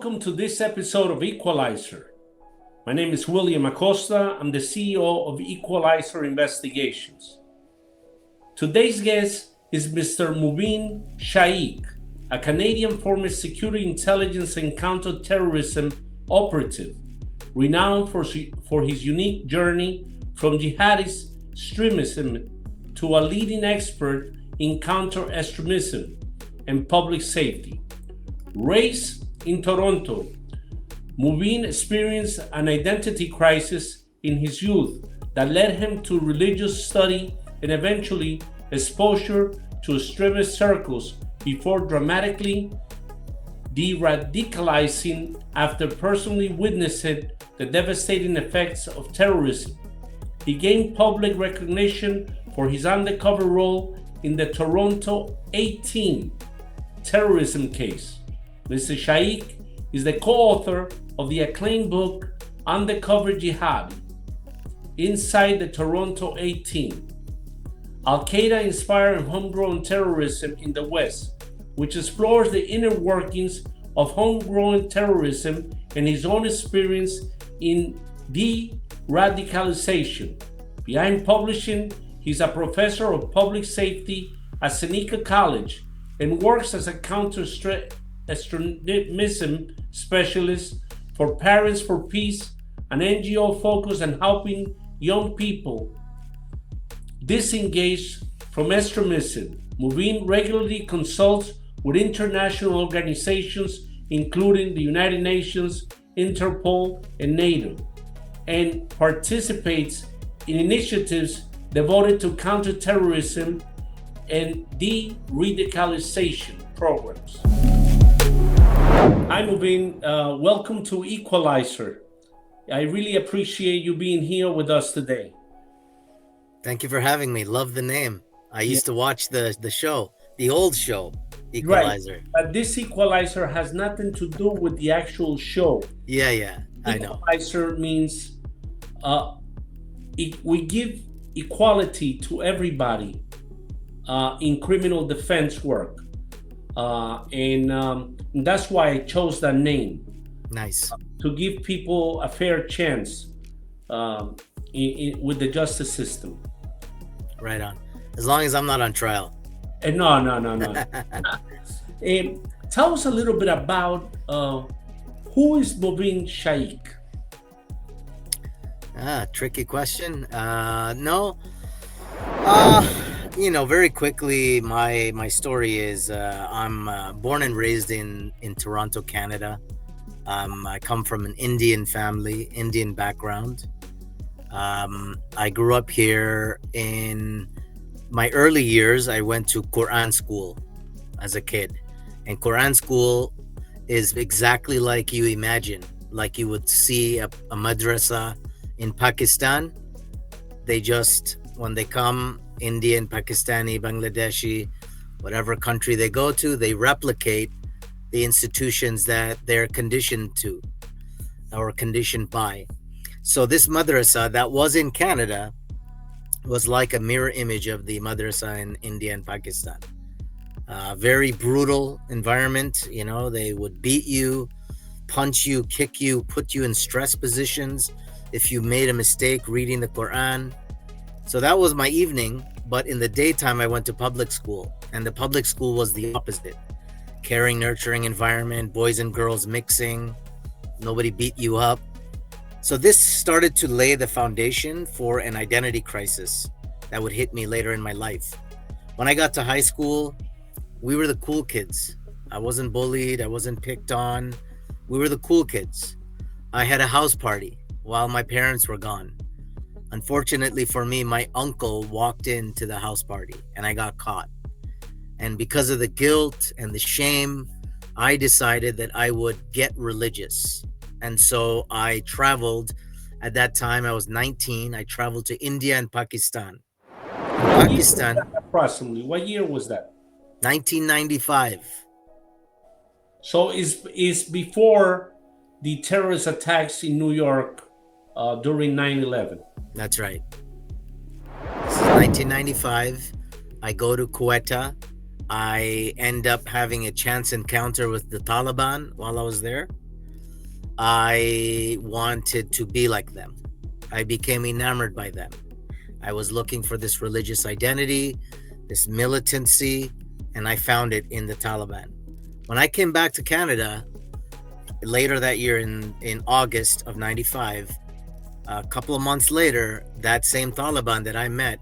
welcome to this episode of Equalizer. My name is William Acosta. I'm the CEO of Equalizer Investigations. Today's guest is Mr. Mubin Shaikh, a Canadian former security intelligence and counterterrorism operative, renowned for his unique journey from jihadist extremism to a leading expert in counter-extremism and public safety. Raised in Toronto, Mubin experienced an identity crisis in his youth that led him to religious study and eventually exposure to extremist circles before dramatically de-radicalizing after personally witnessing the devastating effects of terrorism. He gained public recognition for his undercover role in the Toronto 18 terrorism case. Mr. Shaik is the co-author of the acclaimed book Undercover Jihad, Inside the Toronto 18, Al-Qaeda-inspired homegrown terrorism in the West, which explores the inner workings of homegrown terrorism and his own experience in de-radicalization. Behind publishing, he's a professor of public safety at Seneca College and works as a counter-extremism specialist for Parents for Peace, an NGO focused on helping young people disengage from extremism. Mubin regularly consults with international organizations, including the United Nations, Interpol, and NATO, and participates in initiatives devoted to counterterrorism and de-radicalization programs. Hi, Mubin. Welcome to Equalizer. I really appreciate you being here with us today. Thank you for having me. Love the name. I used to watch the show, the old show, Equalizer. Right. But this Equalizer has nothing to do with the actual show. Yeah, I know. Equalizer means we give equality to everybody in criminal defense work. And that's why I chose that name. Nice. To give people a fair chance with the justice system. Right on. As long as I'm not on trial. No. Tell us a little bit about who is Mubin Shaikh? Tricky question. Very quickly, my story is I'm born and raised in Toronto, Canada. I come from an Indian family, Indian background. I grew up here. In my early years, I went to Quran school as a kid. And Quran school is exactly like you imagine, like you would see a madrasa in Pakistan. They just, when they come, Indian, Pakistani, Bangladeshi, whatever country they go to, they replicate the institutions that they're conditioned to or conditioned by. So this madrasa that was in Canada was like a mirror image of the madrasa in India and Pakistan. Very brutal environment. They would beat you, punch you, kick you, put you in stress positions if you made a mistake reading the Quran. So that was my evening. But in the daytime, I went to public school, and the public school was the opposite. Caring, nurturing environment, boys and girls mixing, nobody beat you up. So this started to lay the foundation for an identity crisis that would hit me later in my life. When I got to high school, we were the cool kids. I wasn't bullied, I wasn't picked on. We were the cool kids. I had a house party while my parents were gone. Unfortunately for me, my uncle walked into the house party and I got caught. And because of the guilt and the shame, I decided that I would get religious. And so I traveled. At that time, I was 19. I traveled to India and Pakistan. Approximately, what year was that? 1995. So is before the terrorist attacks in New York during 9/11. That's right. This is 1995. I go to Quetta. I end up having a chance encounter with the Taliban while I was there. I wanted to be like them. I became enamored by them. I was looking for this religious identity, this militancy, and I found it in the Taliban. When I came back to Canada later that year in August of 95, a couple of months later, that same Taliban that I met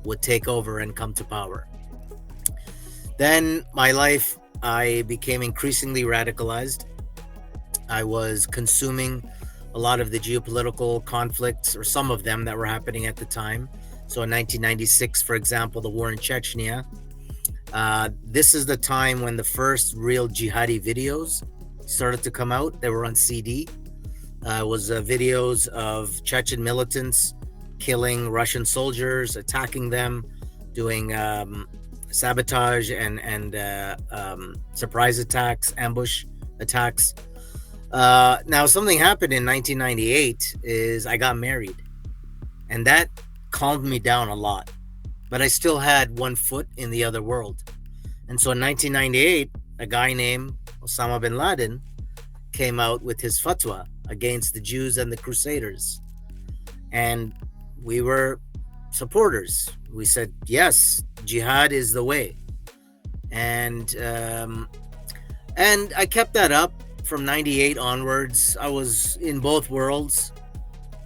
would take over and come to power. Then my life, I became increasingly radicalized. I was consuming a lot of the geopolitical conflicts, or some of them that were happening at the time. So in 1996, for example, the war in Chechnya. This is the time when the first real jihadi videos started to come out. They were on CD. It was videos of Chechen militants killing Russian soldiers, attacking them, doing sabotage and surprise attacks, ambush attacks. Now, something happened in 1998 is I got married, and that calmed me down a lot. But I still had one foot in the other world. And so in 1998, a guy named Osama bin Laden came out with his fatwa against the Jews and the Crusaders. And we were supporters. We said, yes, jihad is the way. And I kept that up from 98 onwards. I was in both worlds.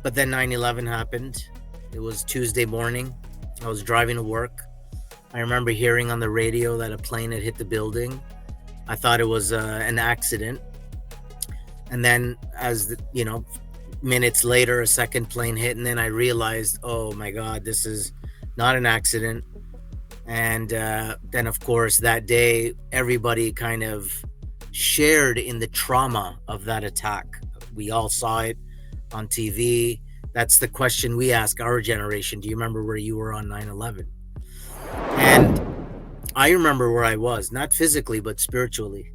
But then 9/11 happened. It was Tuesday morning. I was driving to work. I remember hearing on the radio that a plane had hit the building. I thought it was an accident. And then minutes later, a second plane hit. And then I realized, oh my God, this is not an accident. And then, of course, that day, everybody kind of shared in the trauma of that attack. We all saw it on TV. That's the question we ask our generation. Do you remember where you were on 9/11? And I remember where I was, not physically, but spiritually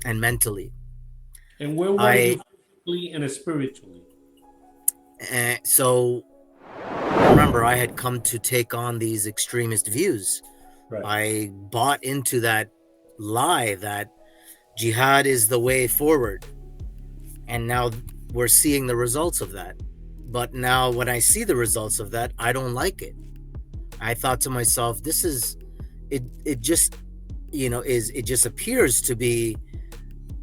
and mentally. And where were you physically and spiritually? So remember, I had come to take on these extremist views. Right. I bought into that lie that jihad is the way forward. And now we're seeing the results of that. But now when I see the results of that, I don't like it. I thought to myself, this is, it just appears to be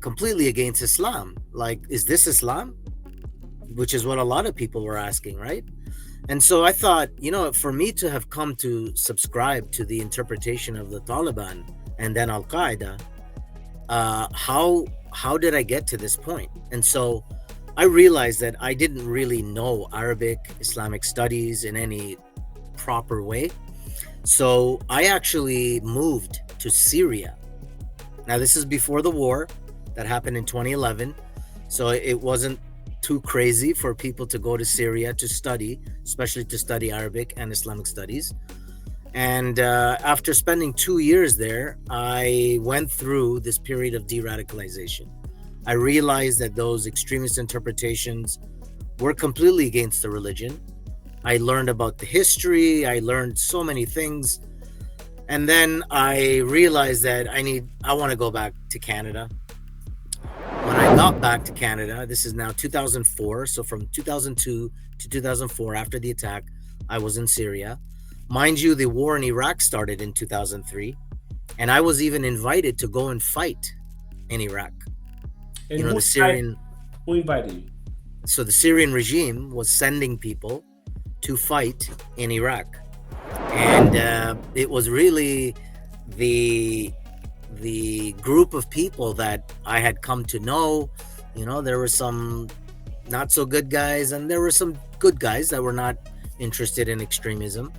completely against Islam. Like, is this Islam? Which is what a lot of people were asking, right? And so I thought, for me to have come to subscribe to the interpretation of the Taliban and then Al-Qaeda, how did I get to this point? And so I realized that I didn't really know Arabic, Islamic studies in any proper way. So I actually moved to Syria. Now, this is before the war that happened in 2011. So it wasn't too crazy for people to go to Syria to study, especially to study Arabic and Islamic studies. And after spending 2 years there, I went through this period of de-radicalization. I realized that those extremist interpretations were completely against the religion. I learned about the history. I learned so many things. And then I realized that I want to go back to Canada. When I got back to Canada, this is now 2004. So from 2002 to 2004, after the attack, I was in Syria. Mind you, the war in Iraq started in 2003. And I was even invited to go and fight in Iraq. And who invited you? So the Syrian regime was sending people to fight in Iraq. And it was really the group of people that I had come to know. There were some not so good guys, and there were some good guys that were not interested in extremism.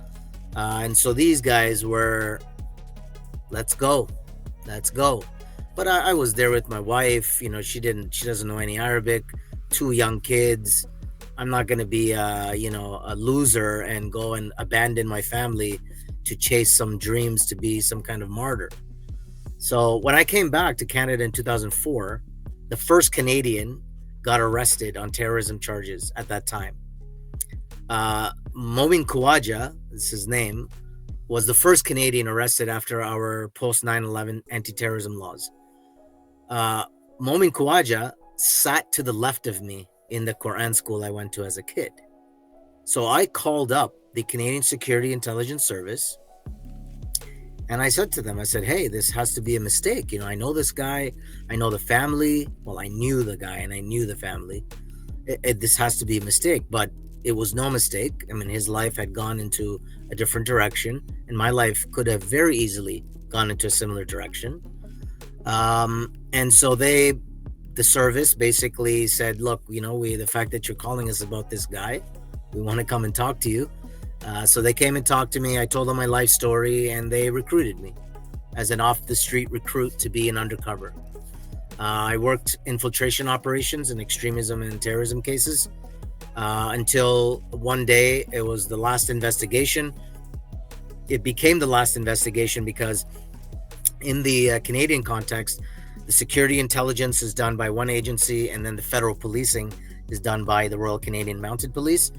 And so these guys were, let's go. But I was there with my wife. She doesn't know any Arabic, 2 young kids. I'm not going to be a loser and go and abandon my family to chase some dreams to be some kind of martyr. So when I came back to Canada in 2004, the first Canadian got arrested on terrorism charges at that time. Mubin Shaikh, is his name, was the first Canadian arrested after our post 9/11 anti-terrorism laws. Mubin Shaikh sat to the left of me in the Quran school I went to as a kid. So I called up the Canadian Security Intelligence Service and I said to them, I said, hey, this has to be a mistake. I know this guy, I know the family. Well, I knew the guy and I knew the family. This has to be a mistake, but it was no mistake. I mean, his life had gone into a different direction, and my life could have very easily gone into a similar direction. And so the service basically said, look, the fact that you're calling us about this guy, we want to come and talk to you. So they came and talked to me. I told them my life story, and they recruited me as an off-the-street recruit to be an undercover. I worked infiltration operations in extremism and terrorism cases until one day it was the last investigation. It became the last investigation because in the Canadian context, the security intelligence is done by one agency, and then the federal policing is done by the Royal Canadian Mounted Police.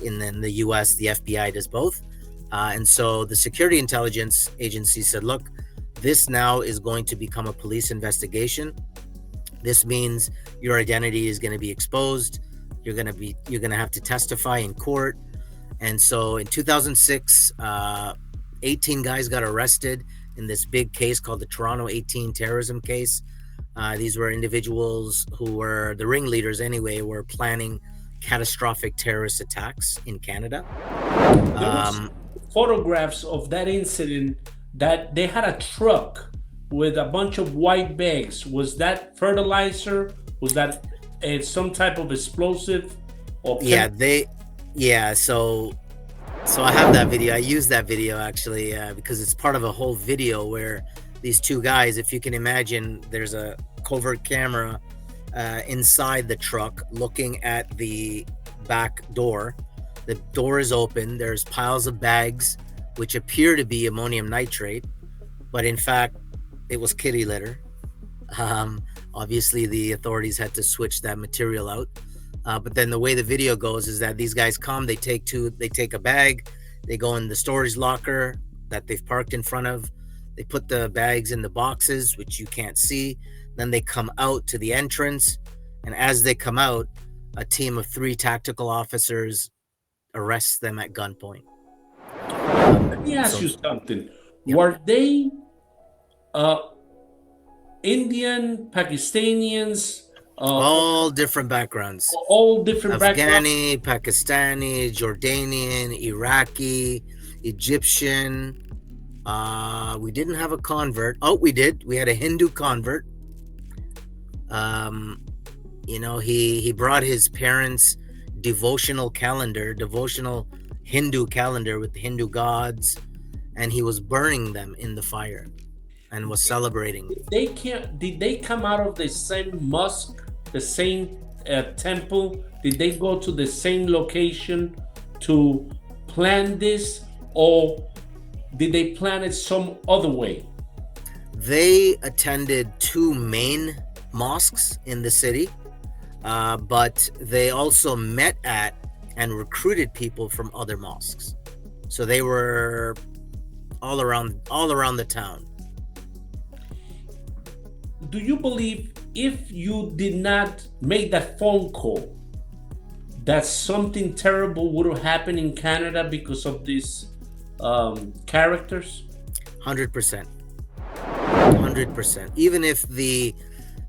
And then the US, the FBI does both. And so the security intelligence agency said, look, this now is going to become a police investigation. This means your identity is going to be exposed. You're going to have to testify in court. And so in 2006, 18 guys got arrested in this big case called the Toronto 18 terrorism case. These were individuals who were the ringleaders anyway, were planning catastrophic terrorist attacks in Canada. There was photographs of that incident that they had a truck with a bunch of white bags. Was that fertilizer? Was that some type of explosive? Or So I have that video. I use that video actually because it's part of a whole video where these two guys, if you can imagine, there's a covert camera inside the truck looking at the back door. The door is open. There's piles of bags which appear to be ammonium nitrate, but in fact it was kitty litter. Obviously the authorities had to switch that material out. But then the way the video goes is that these guys come, they take a bag, they go in the storage locker that they've parked in front of, they put the bags in the boxes, which you can't see. Then they come out to the entrance, and as they come out, a team of 3 tactical officers arrests them at gunpoint. Let me ask you something. Yeah. Were they Indian, Pakistanians? All different backgrounds. All different backgrounds. Afghani, Pakistani, Jordanian, Iraqi, Egyptian. We didn't have a convert. Oh, we did. We had a Hindu convert. He brought his parents' devotional Hindu calendar with the Hindu gods, and he was burning them in the fire and was celebrating. Did they come out of the same mosque, the same temple? Did they go to the same location to plan this, or did they plan it some other way? They attended 2 main mosques in the city, but they also met at and recruited people from other mosques. So they were all around the town. Do you believe if you did not make that phone call, that something terrible would have happened in Canada because of these characters? 100%. 100%. Even if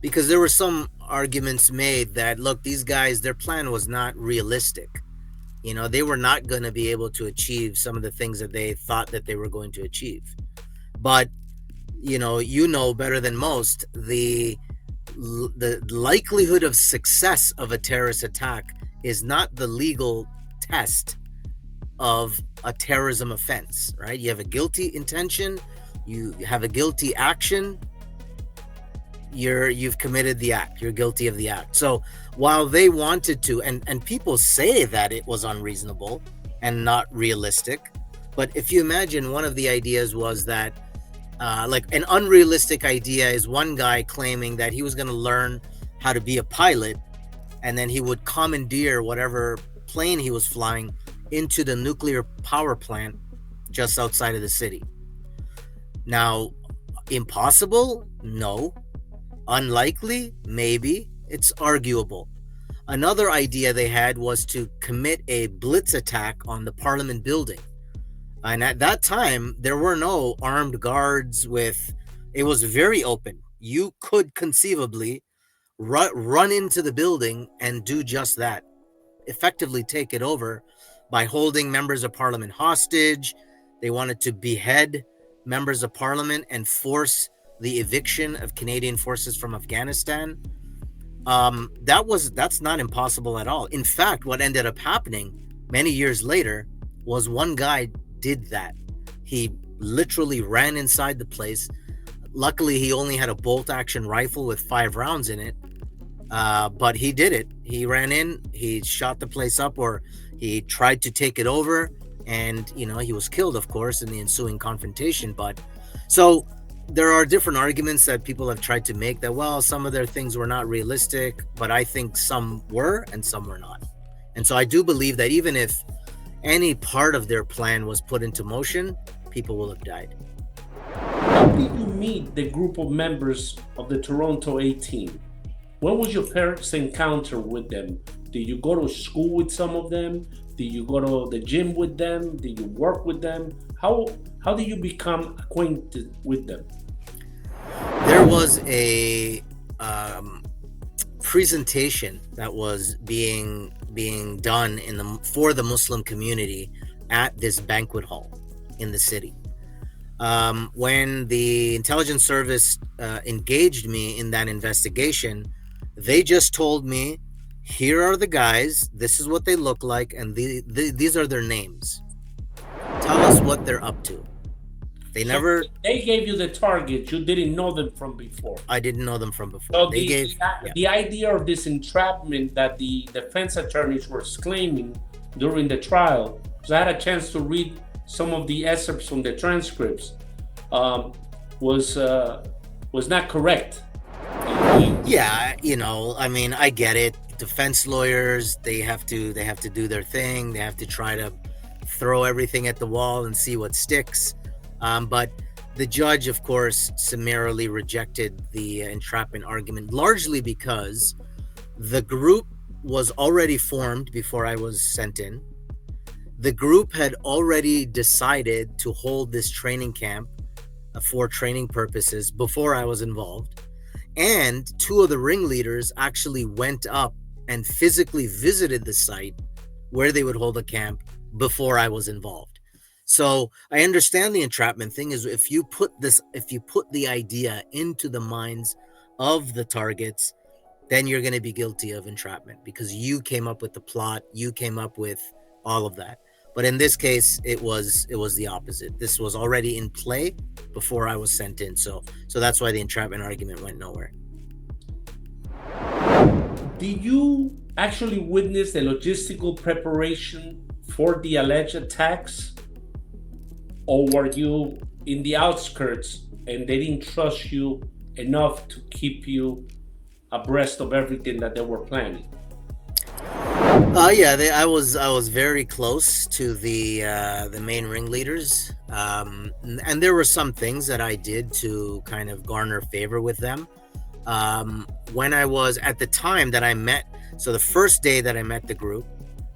because there were some arguments made that, look, these guys, their plan was not realistic. They were not going to be able to achieve some of the things that they thought that they were going to achieve. But better than most, the likelihood of success of a terrorist attack is not the legal test of a terrorism offense, right? You have a guilty intention, you have a guilty action, you've committed the act, you're guilty of the act. So while they wanted to, and people say that it was unreasonable and not realistic, but if you imagine, one of the ideas was that like an unrealistic idea is one guy claiming that he was going to learn how to be a pilot, and then he would commandeer whatever plane he was flying into the nuclear power plant just outside of the city. Now, impossible? No. Unlikely? Maybe. It's arguable. Another idea they had was to commit a blitz attack on the Parliament building. And at that time, there were no armed guards it was very open. You could conceivably run into the building and do just that, effectively take it over by holding members of parliament hostage. They wanted to behead members of parliament and force the eviction of Canadian forces from Afghanistan. That's not impossible at all. In fact, what ended up happening many years later was one guy did that. He literally ran inside the place. Luckily, he only had a bolt action rifle with 5 rounds in it. But he did it. He ran in, he shot the place up, or he tried to take it over, and he was killed, of course, in the ensuing confrontation. But so there are different arguments that people have tried to make that, well, some of their things were not realistic, but I think some were and some were not. And so I do believe that even if any part of their plan was put into motion, people will have died. How did you meet the group of members of the Toronto 18? When was your first encounter with them? Did you go to school with some of them? Did you go to the gym with them? Did you work with them? How did you become acquainted with them? There was a presentation that was being done for the Muslim community at this banquet hall in the city. When the intelligence service engaged me in that investigation, they just told me, here are the guys, this is what they look like, and these are their names. Tell us what they're up to. They gave you the target. You didn't know them from before. I didn't know them from before. So the idea of this entrapment that the defense attorneys were claiming during the trial, because I had a chance to read some of the excerpts from the transcripts, was not correct. Yeah, I mean, I get it. Defense lawyers, they have to do their thing. They have to try to throw everything at the wall and see what sticks. But the judge, of course, summarily rejected the entrapment argument, largely because the group was already formed before I was sent in. The group had already decided to hold this training camp for training purposes before I was involved. And 2 of the ringleaders actually went up and physically visited the site where they would hold a camp before I was involved. So I understand the entrapment thing is if you put the idea into the minds of the targets, then you're going to be guilty of entrapment because you came up with the plot, you came up with all of that. But in this case, it was the opposite. This was already in play before I was sent in. So that's why the entrapment argument went nowhere. Did you actually witness the logistical preparation for the alleged attacks? Or were you in the outskirts and they didn't trust you enough to keep you abreast of everything that they were planning? I was very close to the main ringleaders, and there were some things that I did to kind of garner favor with them. When I was at the time that I met, so the first day that I met the group,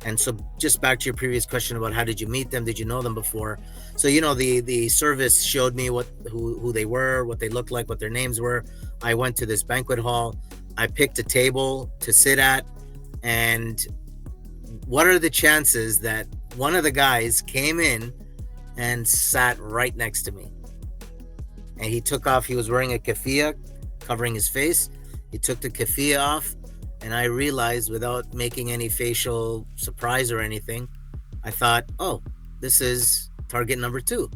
and so just back to your previous question about how did you meet them? Did you know them before? So the service showed me who they were, what they looked like, what their names were. I went to this banquet hall. I picked a table to sit at, and what are the chances that one of the guys came in and sat right next to me? And he was wearing a keffiyeh covering his face. He took the keffiyeh off, and I realized without making any facial surprise or anything, I thought, oh, this is target number 2.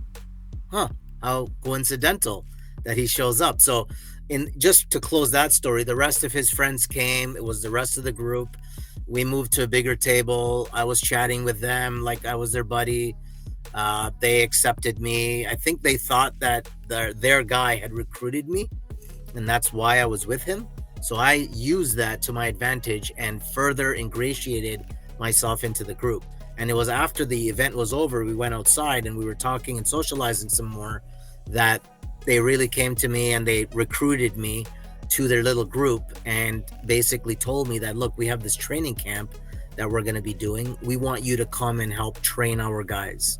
How coincidental that he shows up. So just to close that story, the rest of his friends came. It was the rest of the group. We moved to a bigger table. I was chatting with them like I was their buddy. They accepted me. I think they thought that their guy had recruited me, and that's why I was with him. So I used that to my advantage and further ingratiated myself into the group. And it was after the event was over, we went outside and we were talking and socializing some more, that they really came to me and they recruited me to their little group and basically told me that, look, we have this training camp that we're going to be doing. We want you to come and help train our guys.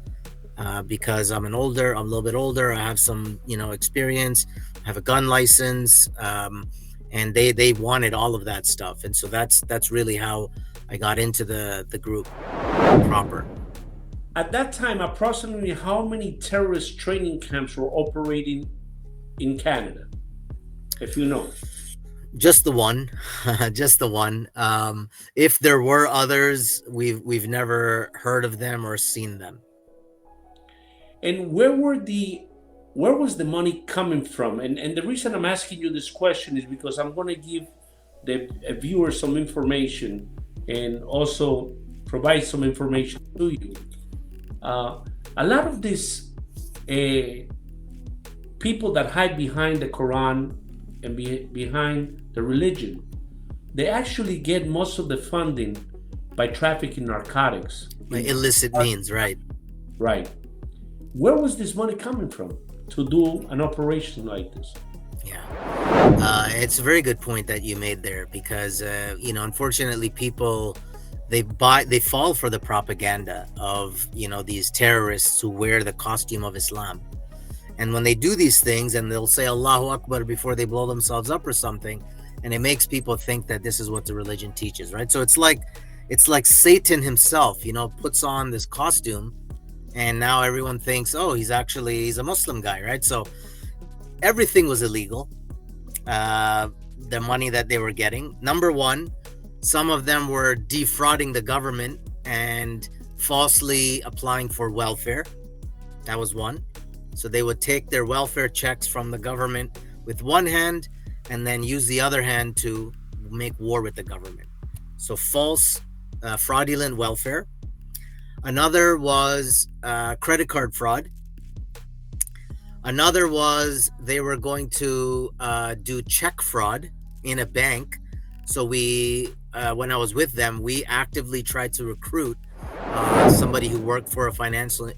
Because I'm a little bit older. I have some, experience. I have a gun license, and they wanted all of that stuff. And so that's really how I got into the group proper. At that time, approximately how many terrorist training camps were operating in Canada, if you know? Just the one, just the one. If there were others, we've never heard of them or seen them. And where was the money coming from? And the reason I'm asking you this question is because I'm going to give the viewers some information and also provide some information to you. A lot of these people that hide behind the Quran and behind the religion, they actually get most of the funding by trafficking narcotics. By illicit means, right? Right. Where was this money coming from to do an operation like this? Yeah, it's a very good point that you made there, because unfortunately, people they fall for the propaganda of these terrorists who wear the costume of Islam, and when they do these things, and they'll say Allahu Akbar before they blow themselves up or something, and it makes people think that this is what the religion teaches, right? So it's like Satan himself, puts on this costume. And now everyone thinks, oh, he's a Muslim guy, right? So everything was illegal. The money that they were getting. Number one, some of them were defrauding the government and falsely applying for welfare. That was one. So they would take their welfare checks from the government with one hand and then use the other hand to make war with the government. So false, fraudulent welfare. Another was credit card fraud. Another was they were going to do check fraud in a bank. So when I was with them, we actively tried to recruit somebody who worked for a financial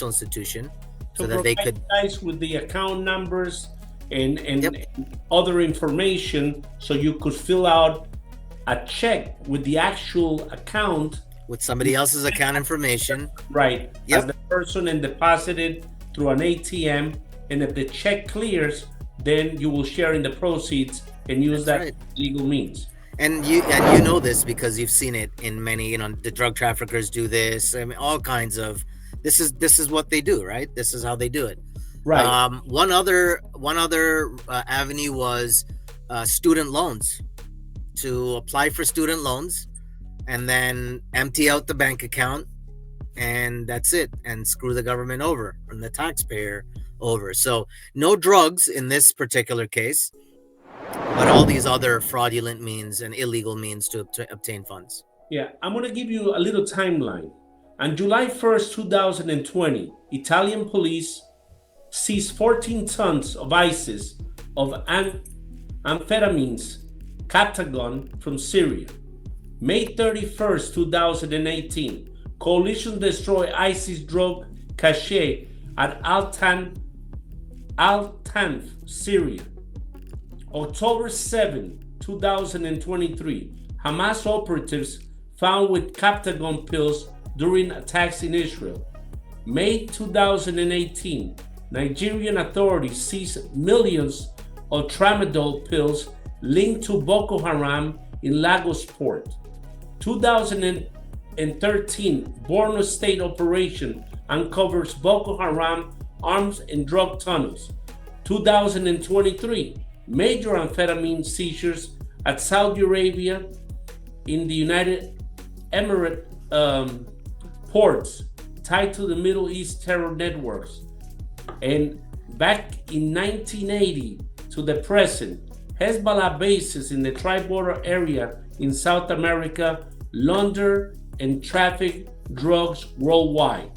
institution so that they could guys with the account numbers and Yep. other information, so you could fill out a check with the actual account. With somebody else's account information. Right. Yep. As the person and deposit it through an ATM. And if the check clears, then you will share in the proceeds and use That's that legal means. And you know this because you've seen it in many, the drug traffickers do this. I mean, all kinds of, this is what they do, right? This is how they do it. Right. One other avenue was student loans. To apply for student loans and then empty out the bank account, and that's it, and screw the government over and the taxpayer over. So no drugs in this particular case, but all these other fraudulent means and illegal means to obtain funds. Yeah, I'm going to give you a little timeline. On July 1st, 2020, Italian police seized 14 tons of ISIS of amphetamines, Captagon, from Syria. May 31st, 2018, coalition destroyed ISIS drug cache at Al-Tanf, Syria. October 7, 2023, Hamas operatives found with Captagon pills during attacks in Israel. May 2018, Nigerian authorities seized millions of tramadol pills linked to Boko Haram in Lagos port. 2013, Borno State operation uncovers Boko Haram arms and drug tunnels. 2023, major amphetamine seizures at Saudi Arabia in the United Emirates ports tied to the Middle East terror networks. And back in 1980 to the present, Hezbollah bases in the tri-border area in South America launder and traffic drugs worldwide.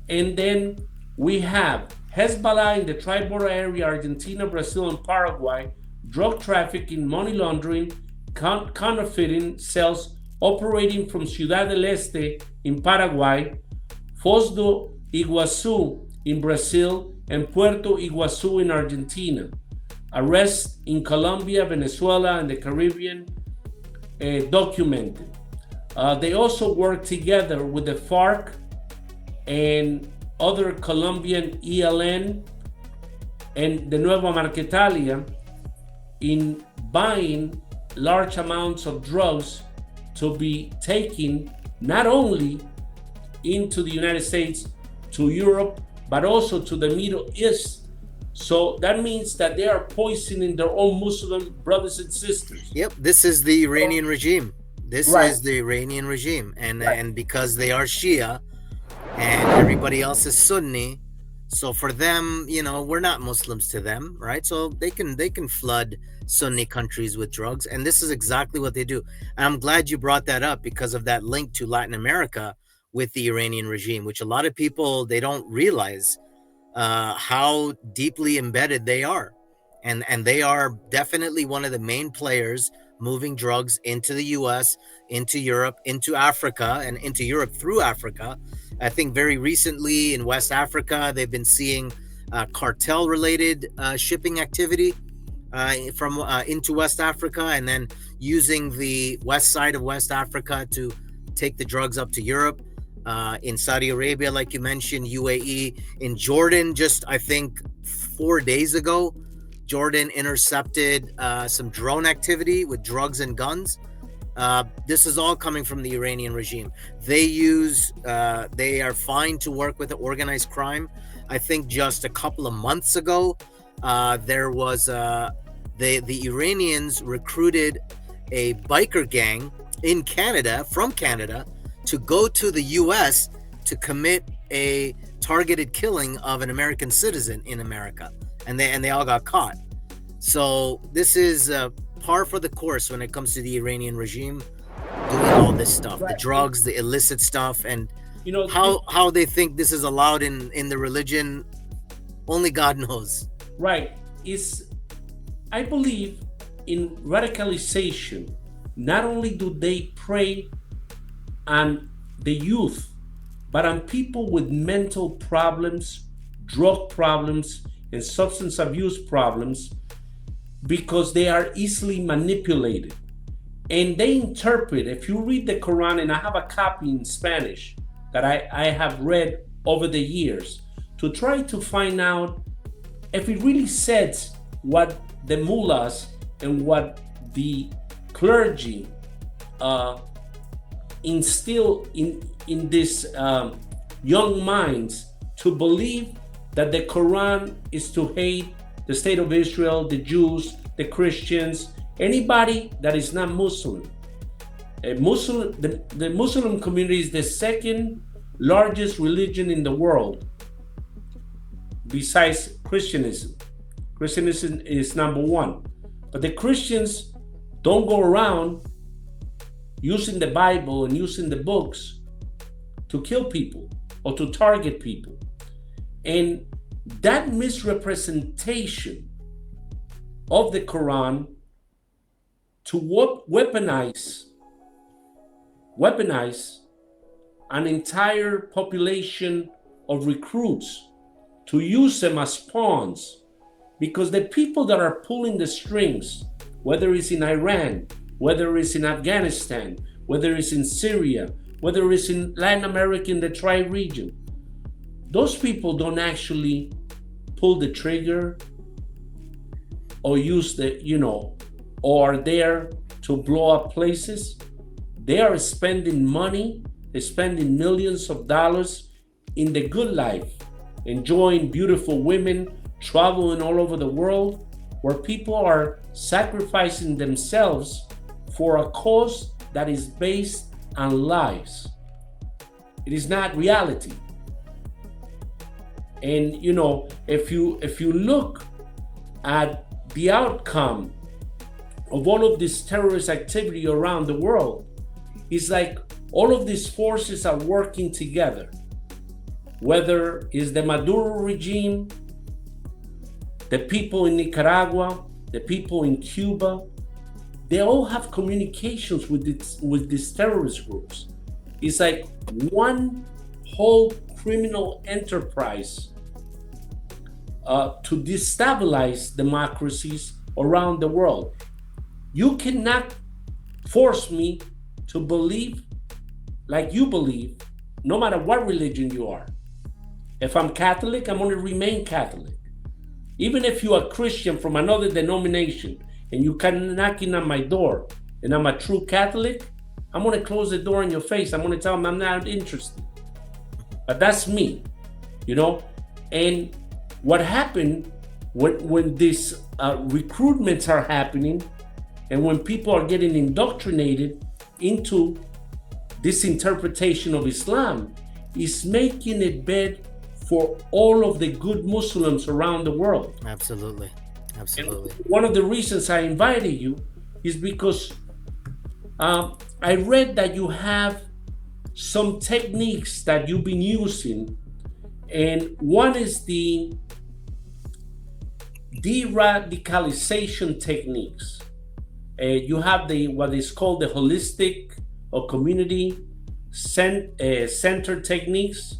And then we have Hezbollah in the tri-border area, Argentina, Brazil, and Paraguay, drug trafficking, money laundering, counterfeiting cells operating from Ciudad del Este in Paraguay, Foz do Iguaçu in Brazil, and Puerto Iguaçu in Argentina. arrests in Colombia, Venezuela, and the Caribbean documented. They also work together with the FARC and other Colombian ELN and the Nueva Marquetalia in buying large amounts of drugs to be taken not only into the United States, to Europe, but also to the Middle East. So that means that they are poisoning their own Muslim brothers and sisters. Yep, this is the Iranian regime. This Right. is the Iranian regime, and because they are Shia and everybody else is Sunni, so for them, we're not Muslims to them, right? So they can flood Sunni countries with drugs, and this is exactly what they do. And I'm glad you brought that up because of that link to Latin America with the Iranian regime, which a lot of people, they don't realize how deeply embedded they are, and they are definitely one of the main players moving drugs into the US, into Europe, into Africa, and into Europe through Africa. I think very recently in West Africa, they've been seeing cartel related shipping activity from into West Africa, and then using the west side of West Africa to take the drugs up to Europe. In Saudi Arabia, like you mentioned, UAE, in Jordan, just I think 4 days ago, Jordan intercepted some drone activity with drugs and guns. This is all coming from the Iranian regime. They are fine to work with organized crime. I think just a couple of months ago, there was the Iranians recruited a biker gang in Canada, from Canada, to go to the US to commit a targeted killing of an American citizen in America, and they all got caught. So this is par for the course when it comes to the Iranian regime doing all this stuff, right. The drugs, the illicit stuff, and how they think this is allowed in the religion, only God knows. Right. I believe in radicalization. Not only do they prey on the youth, but on people with mental problems, drug problems, and substance abuse problems, because they are easily manipulated. And they interpret, if you read the Quran, and I have a copy in Spanish that I have read over the years to try to find out if it really says what the mullahs and what the clergy instill in these young minds to believe that the Quran is to hate the state of Israel, the Jews, the Christians, anybody that is not Muslim. The Muslim community is the second largest religion in the world, besides Christianism. Christianism is number one. But the Christians don't go around using the Bible and using the books to kill people or to target people. And that misrepresentation of the Quran to weaponize an entire population of recruits, to use them as pawns, because the people that are pulling the strings, whether it's in Iran, whether it's in Afghanistan, whether it's in Syria, whether it's in Latin America in the tri-region, those people don't actually pull the trigger or use or are there to blow up places. They are spending money, they're spending millions of dollars in the good life, enjoying beautiful women, traveling all over the world, where people are sacrificing themselves for a cause that is based on lies. It is not reality. And if you look at the outcome of all of this terrorist activity around the world, it's like all of these forces are working together. Whether it's the Maduro regime, the people in Nicaragua, the people in Cuba, they all have communications with these terrorist groups. It's like one whole criminal enterprise to destabilize democracies around the world. You cannot force me to believe like you believe, no matter what religion you are. If I'm Catholic, I'm going to remain Catholic. Even if you are Christian from another denomination and you come knocking on my door and I'm a true Catholic, I'm going to close the door in your face. I'm going to tell them I'm not interested. But that's me, you know? And what happened when these recruitments are happening and when people are getting indoctrinated into this interpretation of Islam is making it bad for all of the good Muslims around the world. Absolutely. Absolutely. And one of the reasons I invited you is because I read that you have some techniques that you've been using, and one is the de-radicalization techniques. You have what is called the holistic or community center techniques.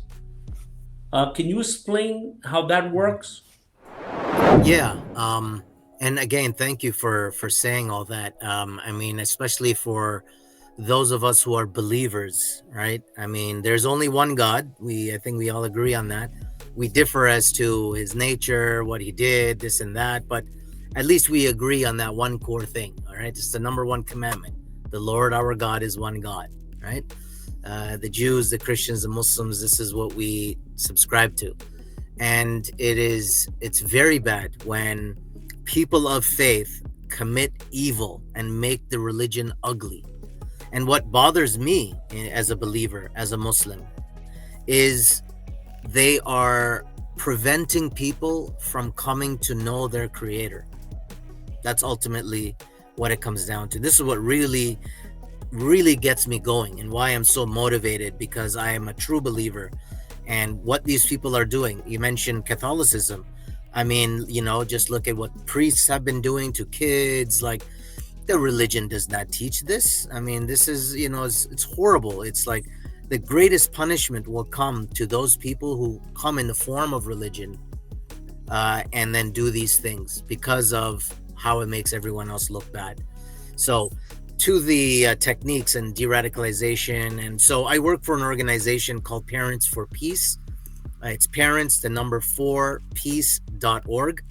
Can you explain how that works? Yeah. And again, thank you for saying all that. I mean, especially for those of us who are believers, right? I mean, there's only one God. I think we all agree on that. We differ as to his nature, what he did, this and that, but at least we agree on that one core thing. All right. It's the number one commandment. The Lord our God is one God, right? The Jews, the Christians, the Muslims, this is what we subscribe to. And it's very bad when people of faith commit evil and make the religion ugly. And what bothers me as a believer, as a Muslim, is they are preventing people from coming to know their creator. That's ultimately what it comes down to. This is what really gets me going and why I'm so motivated, because I am a true believer. And what these people are doing, you mentioned Catholicism. I mean, just look at what priests have been doing to kids. Like, the religion does not teach this. I mean, this is, it's horrible. It's like the greatest punishment will come to those people who come in the form of religion and then do these things because of how it makes everyone else look bad. So to the techniques and de-radicalization. And so I work for an organization called Parents for Peace. It's parents, the number 4, peace.org.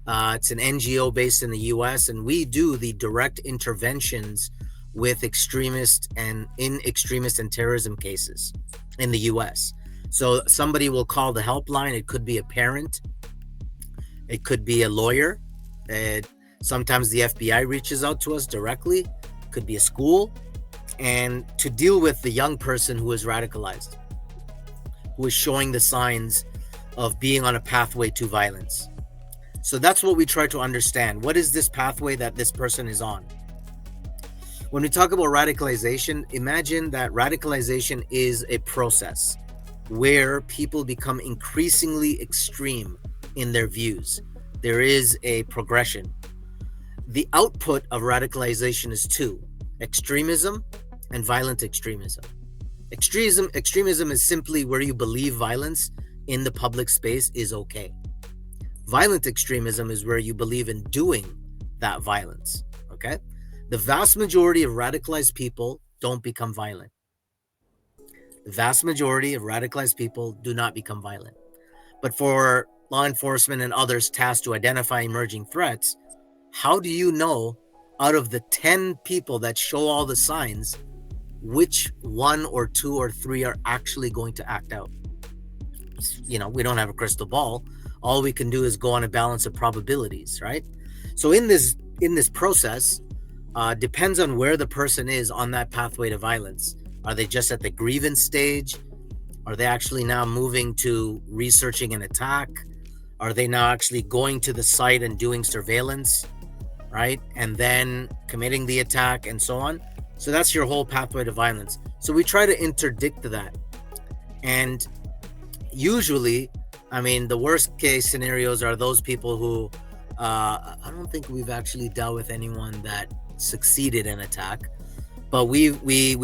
It's an NGO based in the US, and we do the direct interventions with extremist and terrorism cases in the US. So somebody will call the helpline. It could be a parent. It could be a lawyer. Sometimes the FBI reaches out to us directly. Could be a school, and to deal with the young person who is radicalized, who is showing the signs of being on a pathway to violence. So that's what we try to understand. What is this pathway that this person is on? When we talk about radicalization, imagine that radicalization is a process where people become increasingly extreme in their views. There is a progression. The output of radicalization is 2: extremism and violent extremism. Extremism is simply where you believe violence in the public space is okay. Violent extremism is where you believe in doing that violence, okay? The vast majority of radicalized people don't become violent. The vast majority of radicalized people do not become violent. But for law enforcement and others tasked to identify emerging threats, how do you know out of the 10 people that show all the signs, which 1 or 2 or 3 are actually going to act out? We don't have a crystal ball. All we can do is go on a balance of probabilities, right? So in this process, depends on where the person is on that pathway to violence. Are they just at the grievance stage? Are they actually now moving to researching an attack? Are they now actually going to the site and doing surveillance, right? And then committing the attack and so on. So that's your whole pathway to violence. So we try to interdict that. And usually, I mean, the worst case scenarios are those people who, I don't think we've actually dealt with anyone that succeeded in attack, but we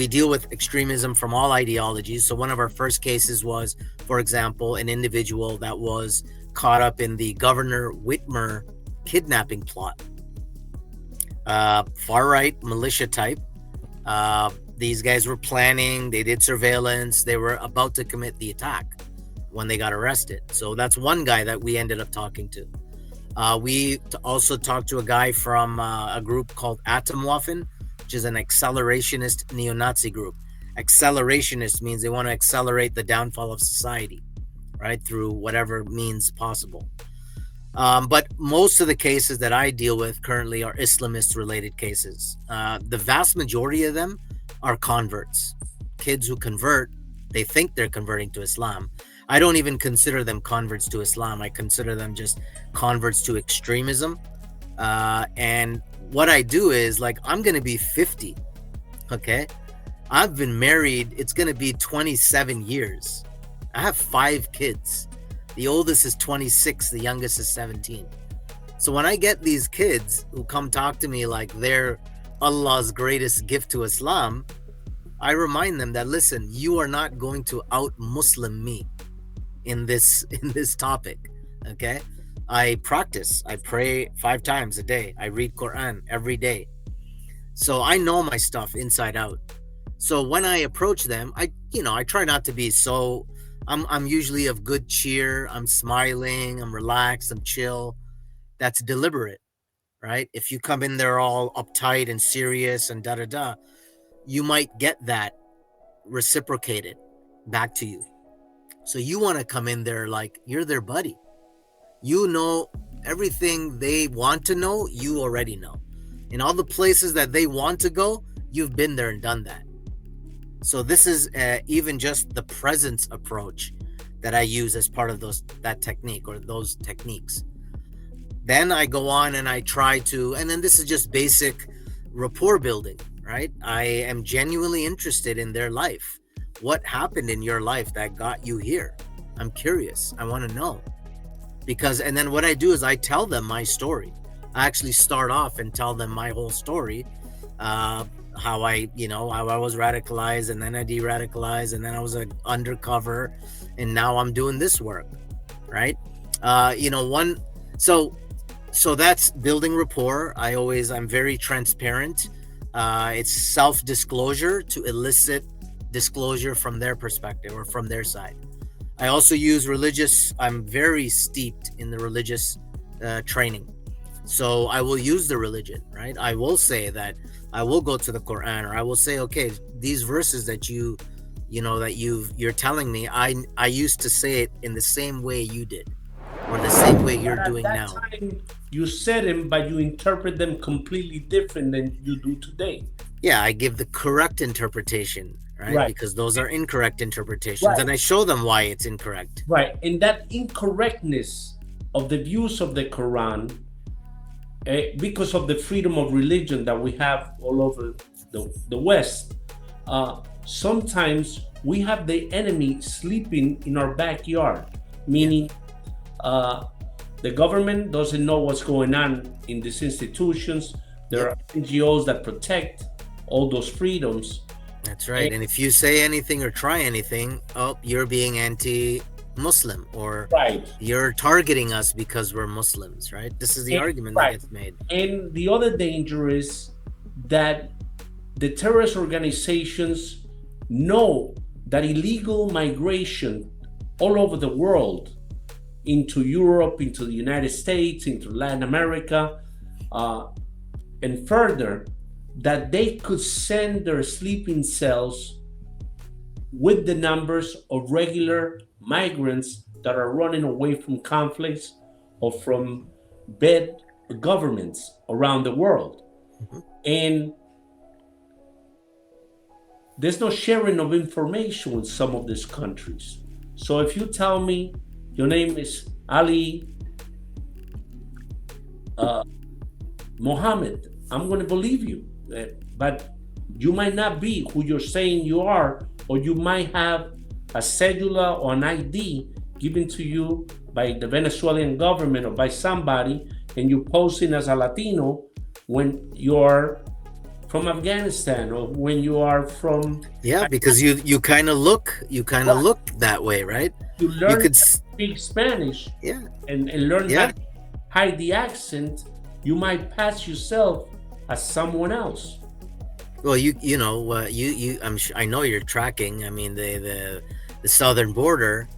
deal with extremism from all ideologies. So one of our first cases was, for example, an individual that was caught up in the Governor Whitmer kidnapping plot. Far right militia type. These guys were planning, they did surveillance, they were about to commit the attack when they got arrested. So that's one guy that we ended up talking to. We also talked to a guy from a group called Atomwaffen, which is an accelerationist neo-Nazi group. Accelerationist means they want to accelerate the downfall of society, right, through whatever means possible. But most of the cases that I deal with currently are Islamist-related cases. The vast majority of them are converts. Kids who convert, they think they're converting to Islam. I don't even consider them converts to Islam. I consider them just converts to extremism. And what I do is, like, I'm going to be 50, okay? I've been married, it's going to be 27 years. I have 5 kids. The oldest is 26, the youngest is 17. So when I get these kids who come talk to me like they're Allah's greatest gift to Islam, I remind them that, listen, you are not going to out-Muslim me in this topic, okay? I practice. I pray 5 times a day. I read Quran every day. So I know my stuff inside out. So when I approach them, I try not to be so... I'm usually of good cheer. I'm smiling. I'm relaxed. I'm chill. That's deliberate, right? If you come in there all uptight and serious and da-da-da, you might get that reciprocated back to you. So you want to come in there like you're their buddy. You know everything they want to know, you already know. In all the places that they want to go, you've been there and done that. So this is even just the presence approach that I use as part of that technique or those techniques. Then I go on and I try to, and then this is just basic rapport building, right? I am genuinely interested in their life. What happened in your life that got you here? I'm curious. I want to know. And then what I do is I tell them my story. I actually start off and tell them my whole story. How I was radicalized, and then I de-radicalized, and then I was undercover, and now I'm doing this work, right? So that's building rapport. I'm very transparent. It's self-disclosure to elicit disclosure from their perspective or from their side. I also use I'm very steeped in the religious training. So I will use the religion, right? I will say that I will go to the Quran, or I will say, okay, these verses that you're telling me, I used to say it in the same way you did, or the same way you're doing now. Time you said them, but you interpret them completely different than you do today. Yeah, I give the correct interpretation, right? Because those are incorrect interpretations, and I show them why it's incorrect. Right, and that incorrectness of the views of the Quran, because of the freedom of religion that we have all over the West, sometimes we have the enemy sleeping in our backyard, meaning the government doesn't know what's going on in these institutions. There are NGOs that protect all those freedoms. That's right. And if you say anything or try anything, you're being anti-Muslim, or you're targeting us because we're Muslims, right? This is the argument that gets made. And the other danger is that the terrorist organizations know that illegal migration all over the world, into Europe, into the United States, into Latin America, and further, that they could send their sleeping cells with the numbers of regular migrants that are running away from conflicts or from bad governments around the world. Mm-hmm. And there's no sharing of information with some of these countries. So if you tell me your name is Ali Mohammed, I'm going to believe you. But you might not be who you're saying you are, or you might have a cedula or an ID given to you by the Venezuelan government or by somebody, and you're posing as a Latino when you're from Afghanistan, or when you are from... Yeah, because you kind of look that way, right? speak Spanish Yeah, and learn how yeah. to hide the accent, you might pass yourself as someone else. Well, I know you're tracking. I mean, the southern border.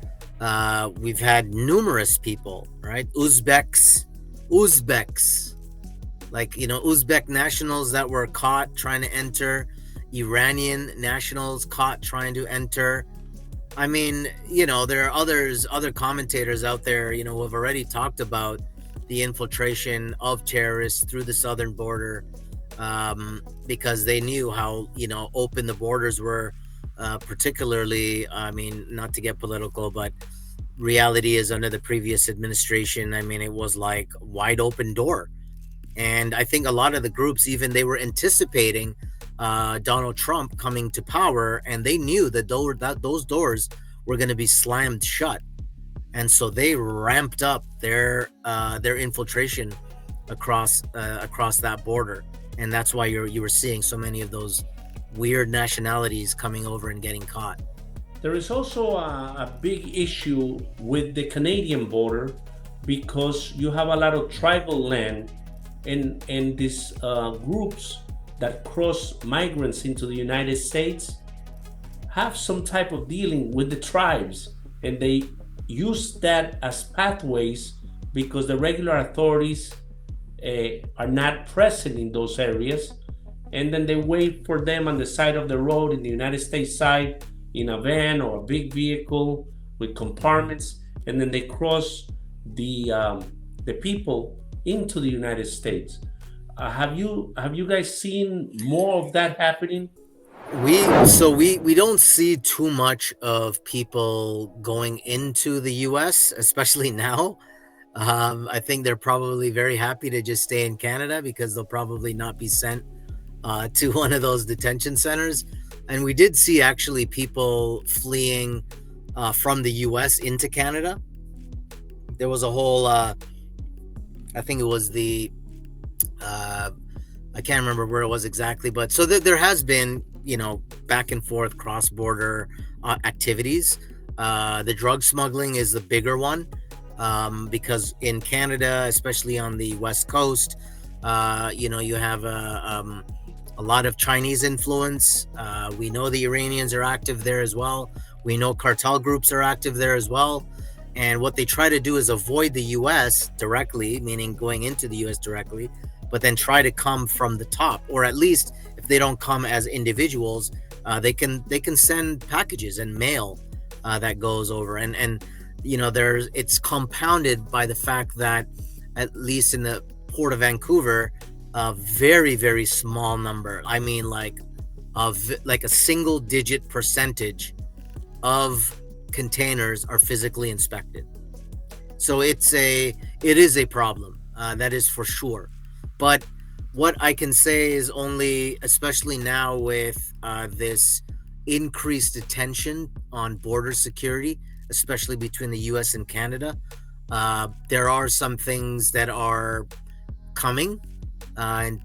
We've had numerous people, right? Uzbeks, like Uzbek nationals that were caught trying to enter, Iranian nationals caught trying to enter. I mean, there are other commentators out there, who have already talked about the infiltration of terrorists through the southern border, because they knew how open the borders were. Particularly, I mean, not to get political, but reality is under the previous administration. I mean, it was like wide open door, and I think a lot of the groups, even they were anticipating Donald Trump coming to power, and they knew that those doors were going to be slammed shut, and so they ramped up their infiltration across that border, and that's why you were seeing so many of those weird nationalities coming over and getting caught. There is also a big issue with the Canadian border because you have a lot of tribal land and these groups that cross migrants into the United States have some type of dealing with the tribes, and they use that as pathways because the regular authorities are not present in those areas, and then they wait for them on the side of the road in the United States side in a van or a big vehicle with compartments, and then they cross the people into the United States. Have you guys seen more of that happening? We don't see too much of people going into the U.S., especially now. I think they're probably very happy to just stay in Canada because they'll probably not be sent to one of those detention centers. And we did see actually people fleeing from the U.S. into Canada. There was a whole, I think it was uh, I can't remember where it was exactly, but so there has been, back and forth cross border activities. The drug smuggling is the bigger one, because in Canada, especially on the West Coast, you have a lot of Chinese influence. We know the Iranians are active there as well. We know cartel groups are active there as well. And what they try to do is avoid the U.S. directly, meaning going into the U.S. directly, but then try to come from the top, or at least if they don't come as individuals, they can send packages and mail that goes over, and it's compounded by the fact that at least in the Port of Vancouver, a very very small number. I mean, like a single digit percentage of containers are physically inspected. So it is a problem, that is for sure. But what I can say is only, especially now with this increased attention on border security, especially between the U.S. and Canada, there are some things that are coming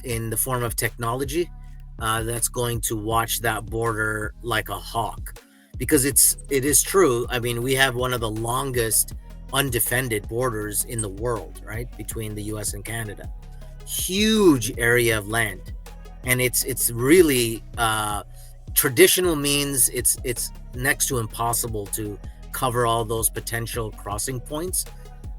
in the form of technology that's going to watch that border like a hawk, because it is true. I mean, we have one of the longest undefended borders in the world, right, between the U.S. and Canada. Huge area of land, and it's really traditional means it's next to impossible to cover all those potential crossing points.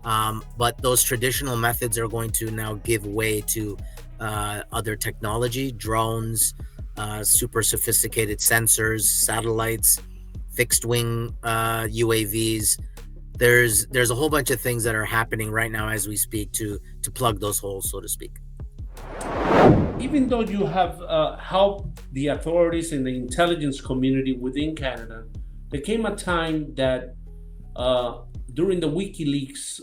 But those traditional methods are going to now give way to other technology, drones, super sophisticated sensors, satellites, fixed wing UAVs. There's a whole bunch of things that are happening right now as we speak to plug those holes, so to speak. Even though you have helped the authorities and the intelligence community within Canada, there came a time that during the WikiLeaks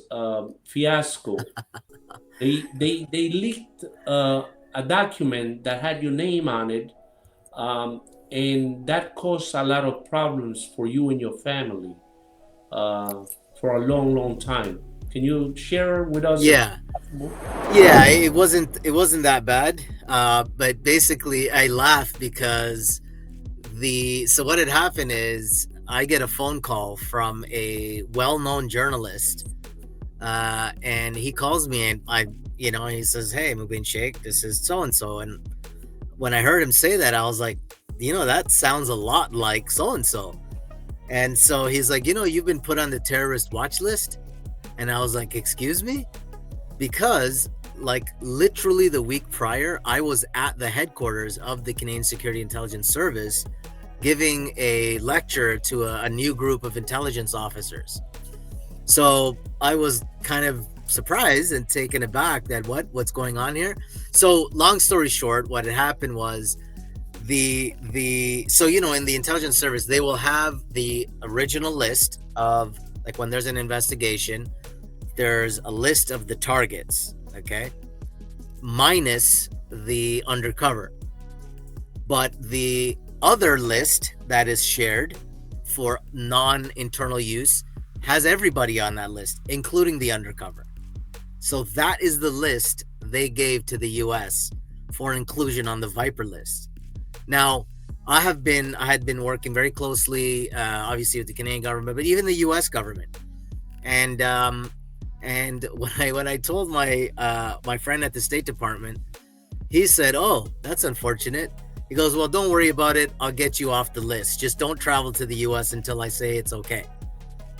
fiasco, they leaked a document that had your name on it, and that caused a lot of problems for you and your family for a long, long time. Can you share with us? Yeah, yeah, it wasn't that bad. But basically, I laugh because the so what had happened is I get a phone call from a well-known journalist, and he calls me, and he says, "Hey, Mubin Shaikh, this is so and so." And when I heard him say that, I was like, that sounds a lot like so and so. And so he's like, you've been put on the terrorist watch list. And I was like, excuse me? Because like literally the week prior, I was at the headquarters of the Canadian Security Intelligence Service giving a lecture to a new group of intelligence officers. So I was kind of surprised and taken aback that what's going on here. So long story short, what had happened was so in the intelligence service, they will have the original list of, like, when there's an investigation, there's a list of the targets, okay, minus the undercover. But the other list that is shared for non-internal use has everybody on that list, including the undercover. So that is the list they gave to the US for inclusion on the Viper list. Now, I had been working very closely, obviously, with the Canadian government, but even the U.S. government. And when I told my friend at the State Department, he said, "Oh, that's unfortunate." He goes, "Well, don't worry about it. I'll get you off the list. Just don't travel to the U.S. until I say it's okay."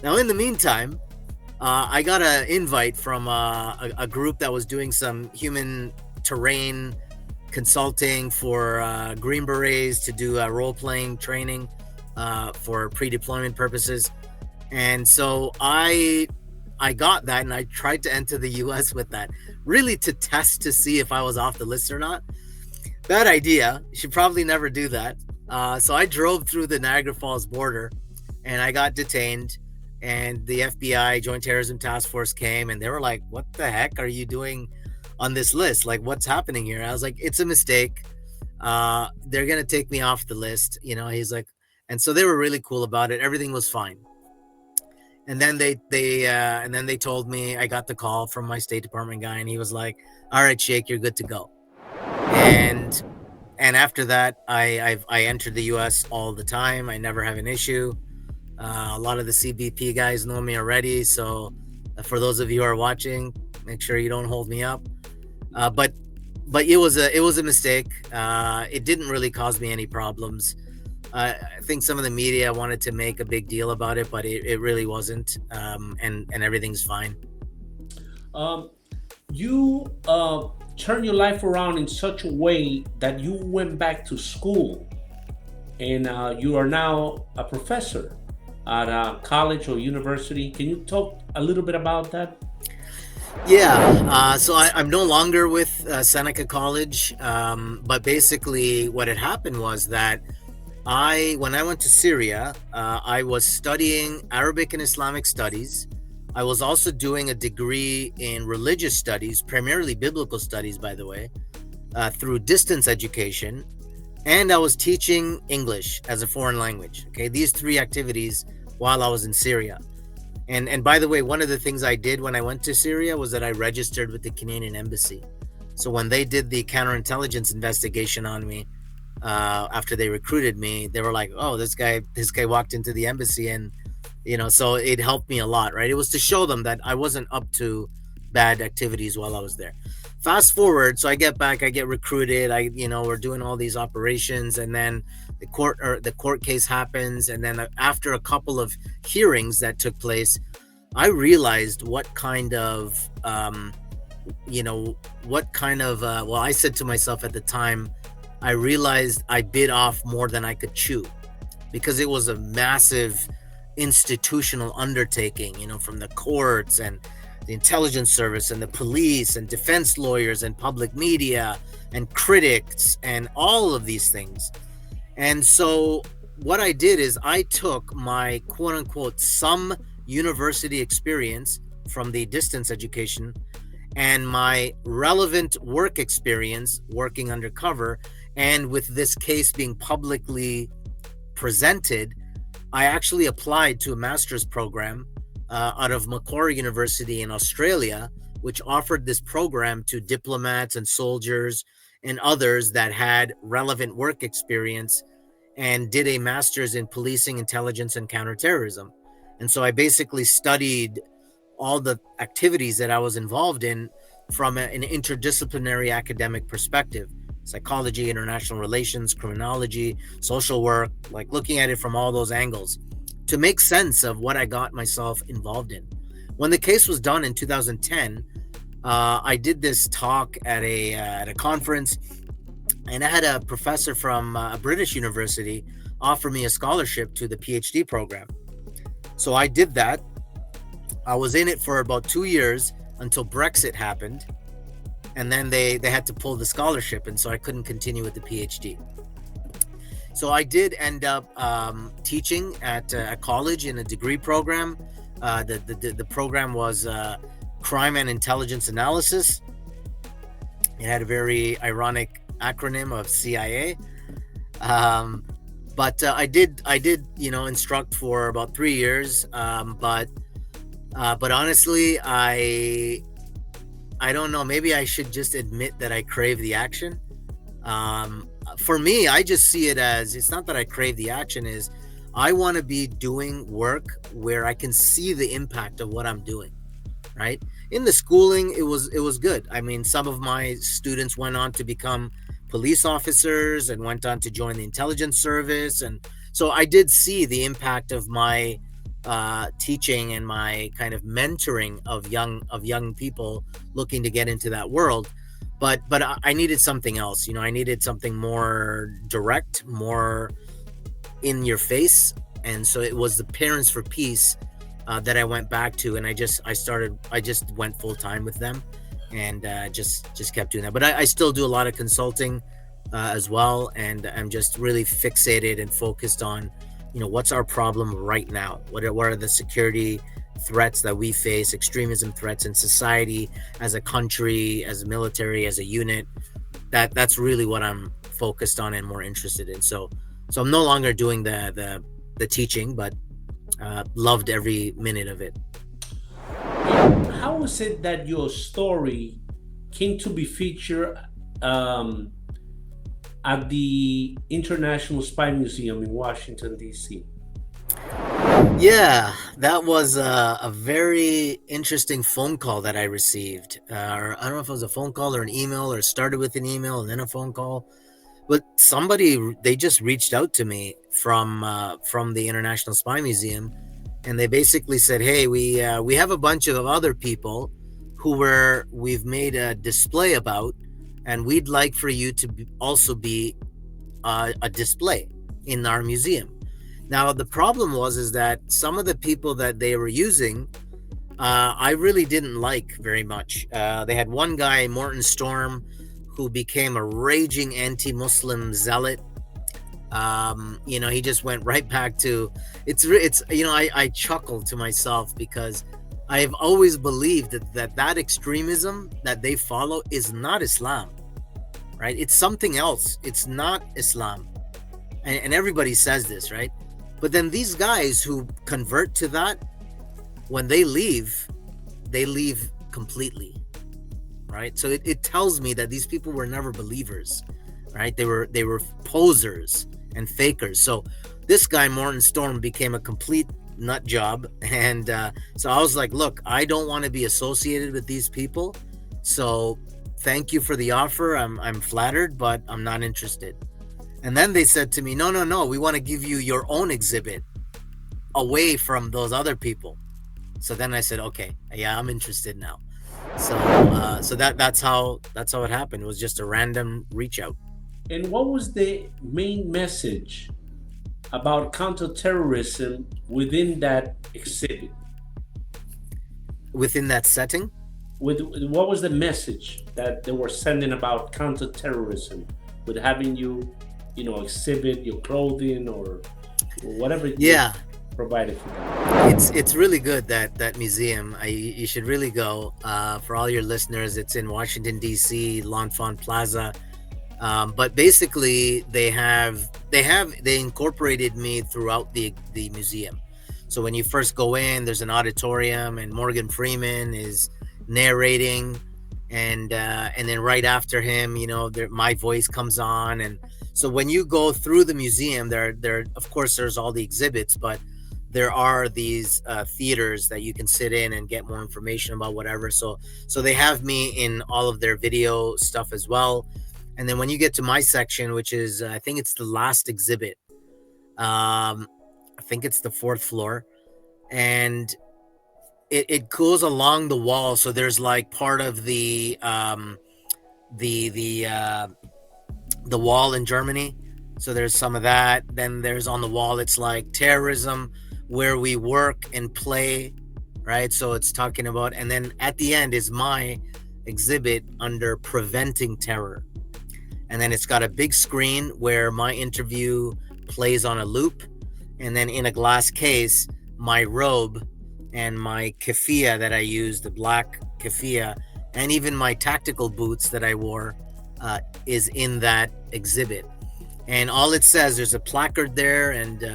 Now, in the meantime, I got an invite from a group that was doing some human terrain consulting for Green Berets to do role-playing training for pre-deployment purposes. And so I got that, and I tried to enter the US with that, really to test to see if I was off the list or not. Bad idea. You should probably never do that. So I drove through the Niagara Falls border, and I got detained, and the FBI Joint Terrorism Task Force came, and they were like, "What the heck are you doing on this list? Like, what's happening here?" I was like, "It's a mistake. They're gonna take me off the list." He's like, and so they were really cool about it. Everything was fine. And then they told me, I got the call from my State Department guy, and he was like, "All right, Shaik, you're good to go." And after that, I entered the U.S. all the time. I never have an issue. A lot of the CBP guys know me already, so for those of you who are watching, make sure you don't hold me up. But it was a mistake. It didn't really cause me any problems. I think some of the media wanted to make a big deal about it, but it really wasn't. And everything's fine. You turned your life around in such a way that you went back to school, and you are now a professor at a college or university. Can you talk a little bit about that? Yeah, so I'm no longer with Seneca College, but basically what had happened was that when I went to Syria, I was studying Arabic and Islamic studies. I was also doing a degree in religious studies, primarily biblical studies, by the way, through distance education. And I was teaching English as a foreign language. Okay, these three activities while I was in Syria. And by the way, one of the things I did when I went to Syria was that I registered with the Canadian Embassy. So when they did the counterintelligence investigation on me, after they recruited me, they were like, "Oh, this guy walked into the embassy," and so it helped me a lot, right? It was to show them that I wasn't up to bad activities while I was there. Fast forward, so I get back, I get recruited, we're doing all these operations, and then the court case happens, and then after a couple of hearings that took place, I realized what kind of I said to myself at the time, I realized I bit off more than I could chew, because it was a massive institutional undertaking, from the courts and the intelligence service and the police and defense lawyers and public media and critics and all of these things. And so what I did is I took my quote unquote some university experience from the distance education and my relevant work experience working undercover, and with this case being publicly presented, I actually applied to a master's program out of Macquarie University in Australia, which offered this program to diplomats and soldiers and others that had relevant work experience and did a master's in policing, intelligence, and counterterrorism. And so I basically studied all the activities that I was involved in from an interdisciplinary academic perspective: psychology, international relations, criminology, social work, like looking at it from all those angles to make sense of what I got myself involved in. When the case was done in 2010, I did this talk at a conference, and I had a professor from a British university offer me a scholarship to the PhD program. So I did that. I was in it for about 2 years until Brexit happened, and then they had to pull the scholarship, and so I couldn't continue with the PhD. So I did end up teaching at a college in a degree program. The program was crime and intelligence analysis. It had a very ironic acronym of CIA. But I did instruct for about 3 years. But honestly, I don't know. Maybe I should just admit that I crave the action. For me, I just see it as, it's not that I crave the action, is I want to be doing work where I can see the impact of what I'm doing, right? In the schooling, it was good. I mean, some of my students went on to become police officers and went on to join the intelligence service, and so I did see the impact of my teaching and my kind of mentoring of young people looking to get into that world. But I needed something else. I needed something more direct, more in your face. And so it was the Parents for Peace that I went back to, and I just went full time with them, and just kept doing that. But I still do a lot of consulting as well, and I'm just really fixated and focused on, what's our problem right now? What are the security threats that we face, extremism threats in society, as a country, as a military, as a unit? That's really what I'm focused on and more interested in. So I'm no longer doing the teaching, but loved every minute of it. How is it that your story came to be featured at the International Spy Museum in Washington, D.C.? Yeah, that was a very interesting phone call that I received. Or I don't know if it was a phone call or an email, or it started with an email and then a phone call. But they just reached out to me from the International Spy Museum, and they basically said, "Hey, we have a bunch of other people who we've made a display about, and we'd like for you to also be a display in our museum." Now, the problem is that some of the people that they were using, I really didn't like very much. They had one guy, Morton Storm, who became a raging anti-Muslim zealot. He just went right back to I chuckle to myself, because I have always believed that extremism that they follow is not Islam, right? It's something else. It's not Islam. And everybody says this, right? But then these guys who convert to that, when they leave completely, right? So it tells me that these people were never believers, right? They were posers and fakers. So this guy, Morton Storm, became a complete nut job. And so I was like, look, I don't want to be associated with these people. So thank you for the offer. I'm flattered, but I'm not interested. And then they said to me, no, we want to give you your own exhibit away from those other people. So then I said, okay, yeah, I'm interested now. So that's how it happened. It was just a random reach out. And what was the main message about counterterrorism within that exhibit? Within that setting? What was the message that they were sending about counterterrorism, with having you exhibit your clothing or whatever you provided for them? It's really good, that museum. You should really go. For all your listeners, it's in Washington, D.C., L'Enfant Plaza. But basically, they incorporated me throughout the museum. So when you first go in, there's an auditorium, and Morgan Freeman is narrating, and then right after him, my voice comes on, and So when you go through the museum, there of course there's all the exhibits, but there are these theaters that you can sit in and get more information about whatever. So they have me in all of their video stuff as well. And then when you get to my section, which is I think it's the last exhibit, I think it's the fourth floor, and it goes along the wall. So there's like part of the wall in Germany. So there's some of that. Then there's on the wall, it's like terrorism, where we work and play, right? So it's talking about, and then at the end is my exhibit under preventing terror. And then it's got a big screen where my interview plays on a loop. And then in a glass case, my robe and my keffiyeh that I use, the black keffiyeh, and even my tactical boots that I wore is in that exhibit. And all it says, there's a placard there, and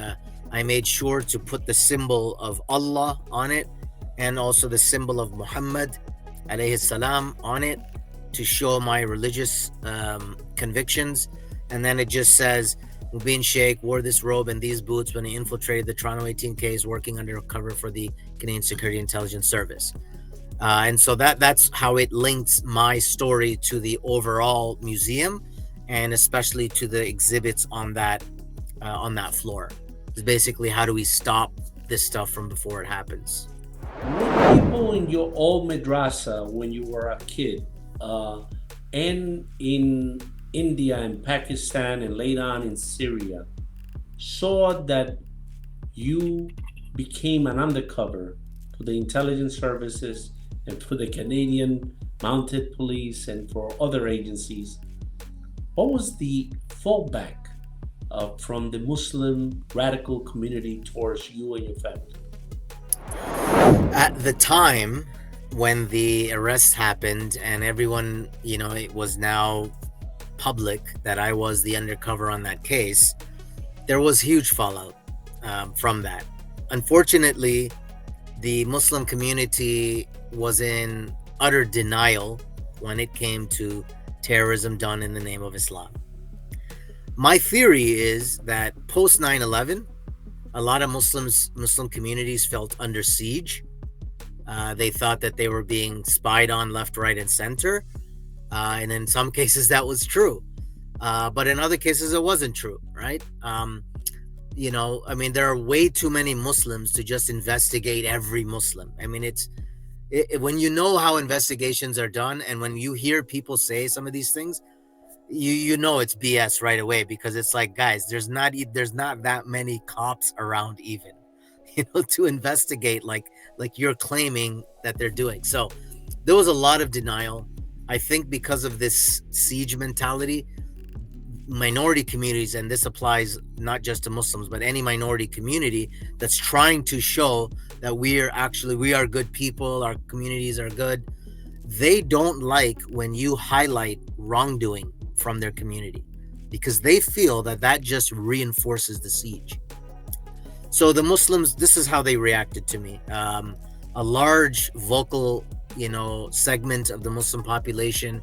I made sure to put the symbol of Allah on it, and also the symbol of Muhammad alayhi salam on it, to show my religious convictions. And then it just says, Mubin Shaikh wore this robe and these boots when he infiltrated the Toronto 18Ks, working undercover for the Canadian Security Intelligence Service. And so that's how it links my story to the overall museum, and especially to the exhibits on that floor. It's basically, how do we stop this stuff from before it happens? What people in your old madrasa when you were a kid, and in India and Pakistan and later on in Syria, saw that you became an undercover for the intelligence services and for the Canadian Mounted Police and for other agencies, what was the fallback from the Muslim radical community towards you and your family? At the time when the arrests happened and everyone, it was now public that I was the undercover on that case, there was huge fallout from that. Unfortunately, the Muslim community was in utter denial when it came to terrorism done in the name of Islam. My theory is that post 9/11, a lot of Muslim communities felt under siege. They thought that they were being spied on left, right, and center. And in some cases that was true. But in other cases it wasn't true, right? There are way too many Muslims to just investigate every Muslim. When you know how investigations are done, and when you hear people say some of these things, you know it's BS right away, because it's like, guys, there's not that many cops around even, to investigate like you're claiming that they're doing. So there was a lot of denial. I think because of this siege mentality, minority communities, and this applies not just to Muslims, but any minority community that's trying to show that we are good people, our communities are good, they don't like when you highlight wrongdoing from their community, because they feel that just reinforces the siege. So the Muslims, this is how they reacted to me. A large vocal, segment of the Muslim population,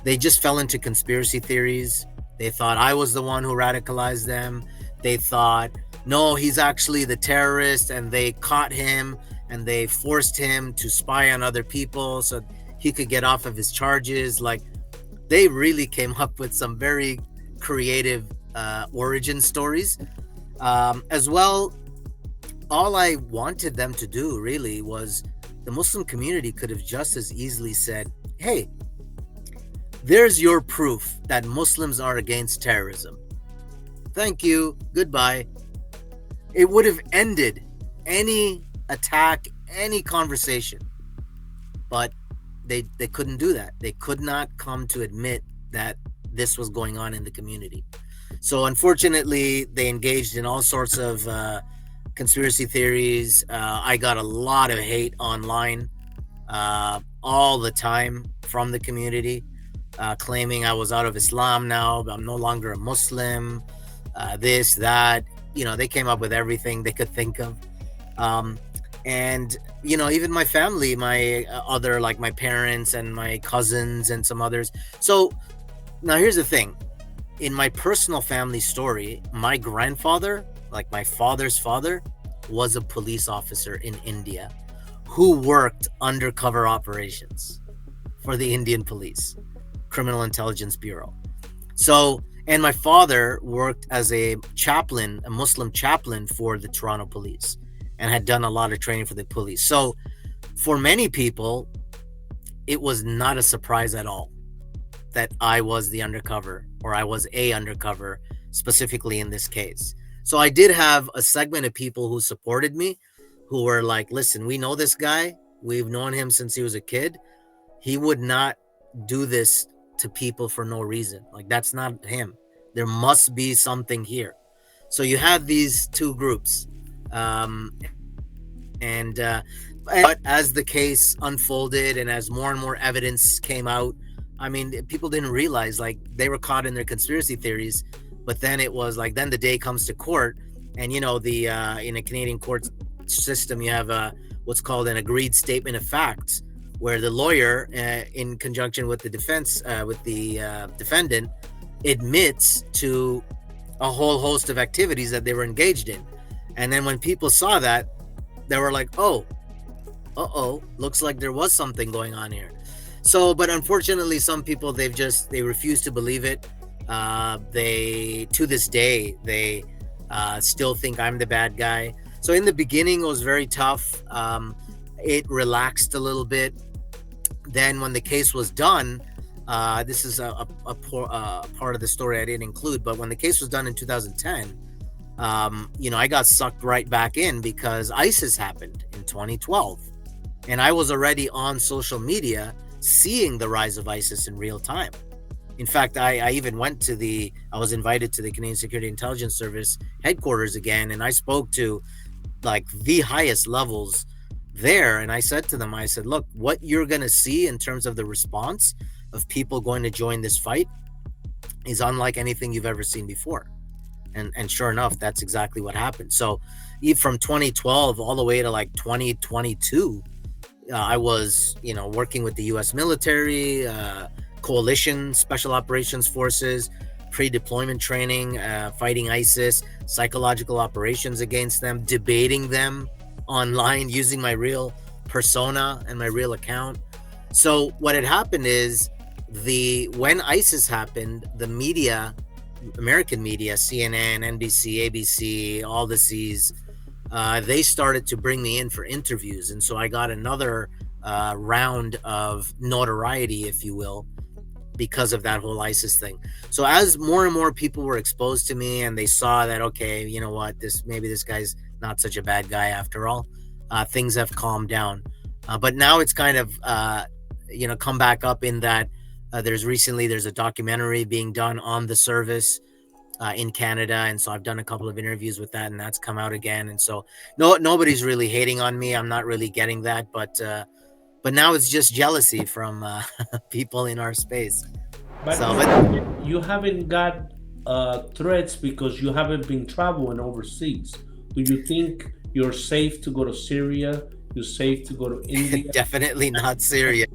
they just fell into conspiracy theories. They thought I was the one who radicalized them. They thought, no, he's actually the terrorist, and they caught him and they forced him to spy on other people so he could get off of his charges. Like, they really came up with some very creative origin stories. As well, all I wanted them to do really was, the Muslim community could have just as easily said, hey, there's your proof that Muslims are against terrorism. Thank you. Goodbye. It would have ended any attack, any conversation. But they couldn't do that. They could not come to admit that this was going on in the community. So unfortunately, they engaged in all sorts of conspiracy theories. I got a lot of hate online all the time from the community, claiming I was out of Islam now, I'm no longer a Muslim, this, that. They came up with everything they could think of. And even my family, my other, my parents and my cousins and some others. So now here's the thing. in my personal family story, my grandfather, like my father's father, was a police officer in India who worked undercover operations for the Indian police, Criminal Intelligence Bureau. So, and my father worked as a chaplain, a Muslim chaplain for the Toronto police, and had done a lot of training for the police. So, for many people, it was not a surprise at all that I was the undercover, or I was a undercover, specifically in this case. So I did have a segment of people who supported me, who were like, listen, we know this guy. We've known him since he was a kid. He would not do this to people for no reason. Like, that's not him. There must be something here. So you have these two groups. But as the case unfolded and as more and more evidence came out, I mean, people didn't realize, like, they were caught in their conspiracy theories. But then it was like, then the day comes to court, and the in a Canadian court system, you have what's called an agreed statement of facts, where the lawyer, in conjunction with the defense, with the defendant, admits to a whole host of activities that they were engaged in. And then when people saw that, they were like, oh, looks like there was something going on here. So, but unfortunately, some people, they refuse to believe it. To this day, they still think I'm the bad guy. So in the beginning, it was very tough. It relaxed a little bit. Then when the case was done, this is a part of the story I didn't include, but when the case was done in 2010, I got sucked right back in because ISIS happened in 2012. And I was already on social media seeing the rise of ISIS in real time. In fact, I even I was invited to the Canadian Security Intelligence Service headquarters again, and I spoke to like the highest levels there. And I said to them, I said, look, what you're going to see in terms of the response of people going to join this fight is unlike anything you've ever seen before. And sure enough, that's exactly what happened. So from 2012 all the way to like 2022, I was, working with the U.S. military, coalition, special operations forces, pre-deployment training, fighting ISIS, psychological operations against them, debating them online using my real persona and my real account. So what had happened is when ISIS happened, the media, American media, CNN, NBC, ABC, all the C's, they started to bring me in for interviews. And so I got another round of notoriety, if you will, because of that whole ISIS thing. So as more and more people were exposed to me and they saw that, okay, you know what, maybe this guy's not such a bad guy after all, things have calmed down. But now it's kind of, come back up in that there's a documentary being done on the service in Canada, and so I've done a couple of interviews with that, and that's come out again. And so nobody's really hating on me. I'm not really getting that, but now it's just jealousy from people in our space. But you haven't got threats because you haven't been traveling overseas. Do you think you're safe to go to Syria? You're safe to go to India? Definitely not Syria.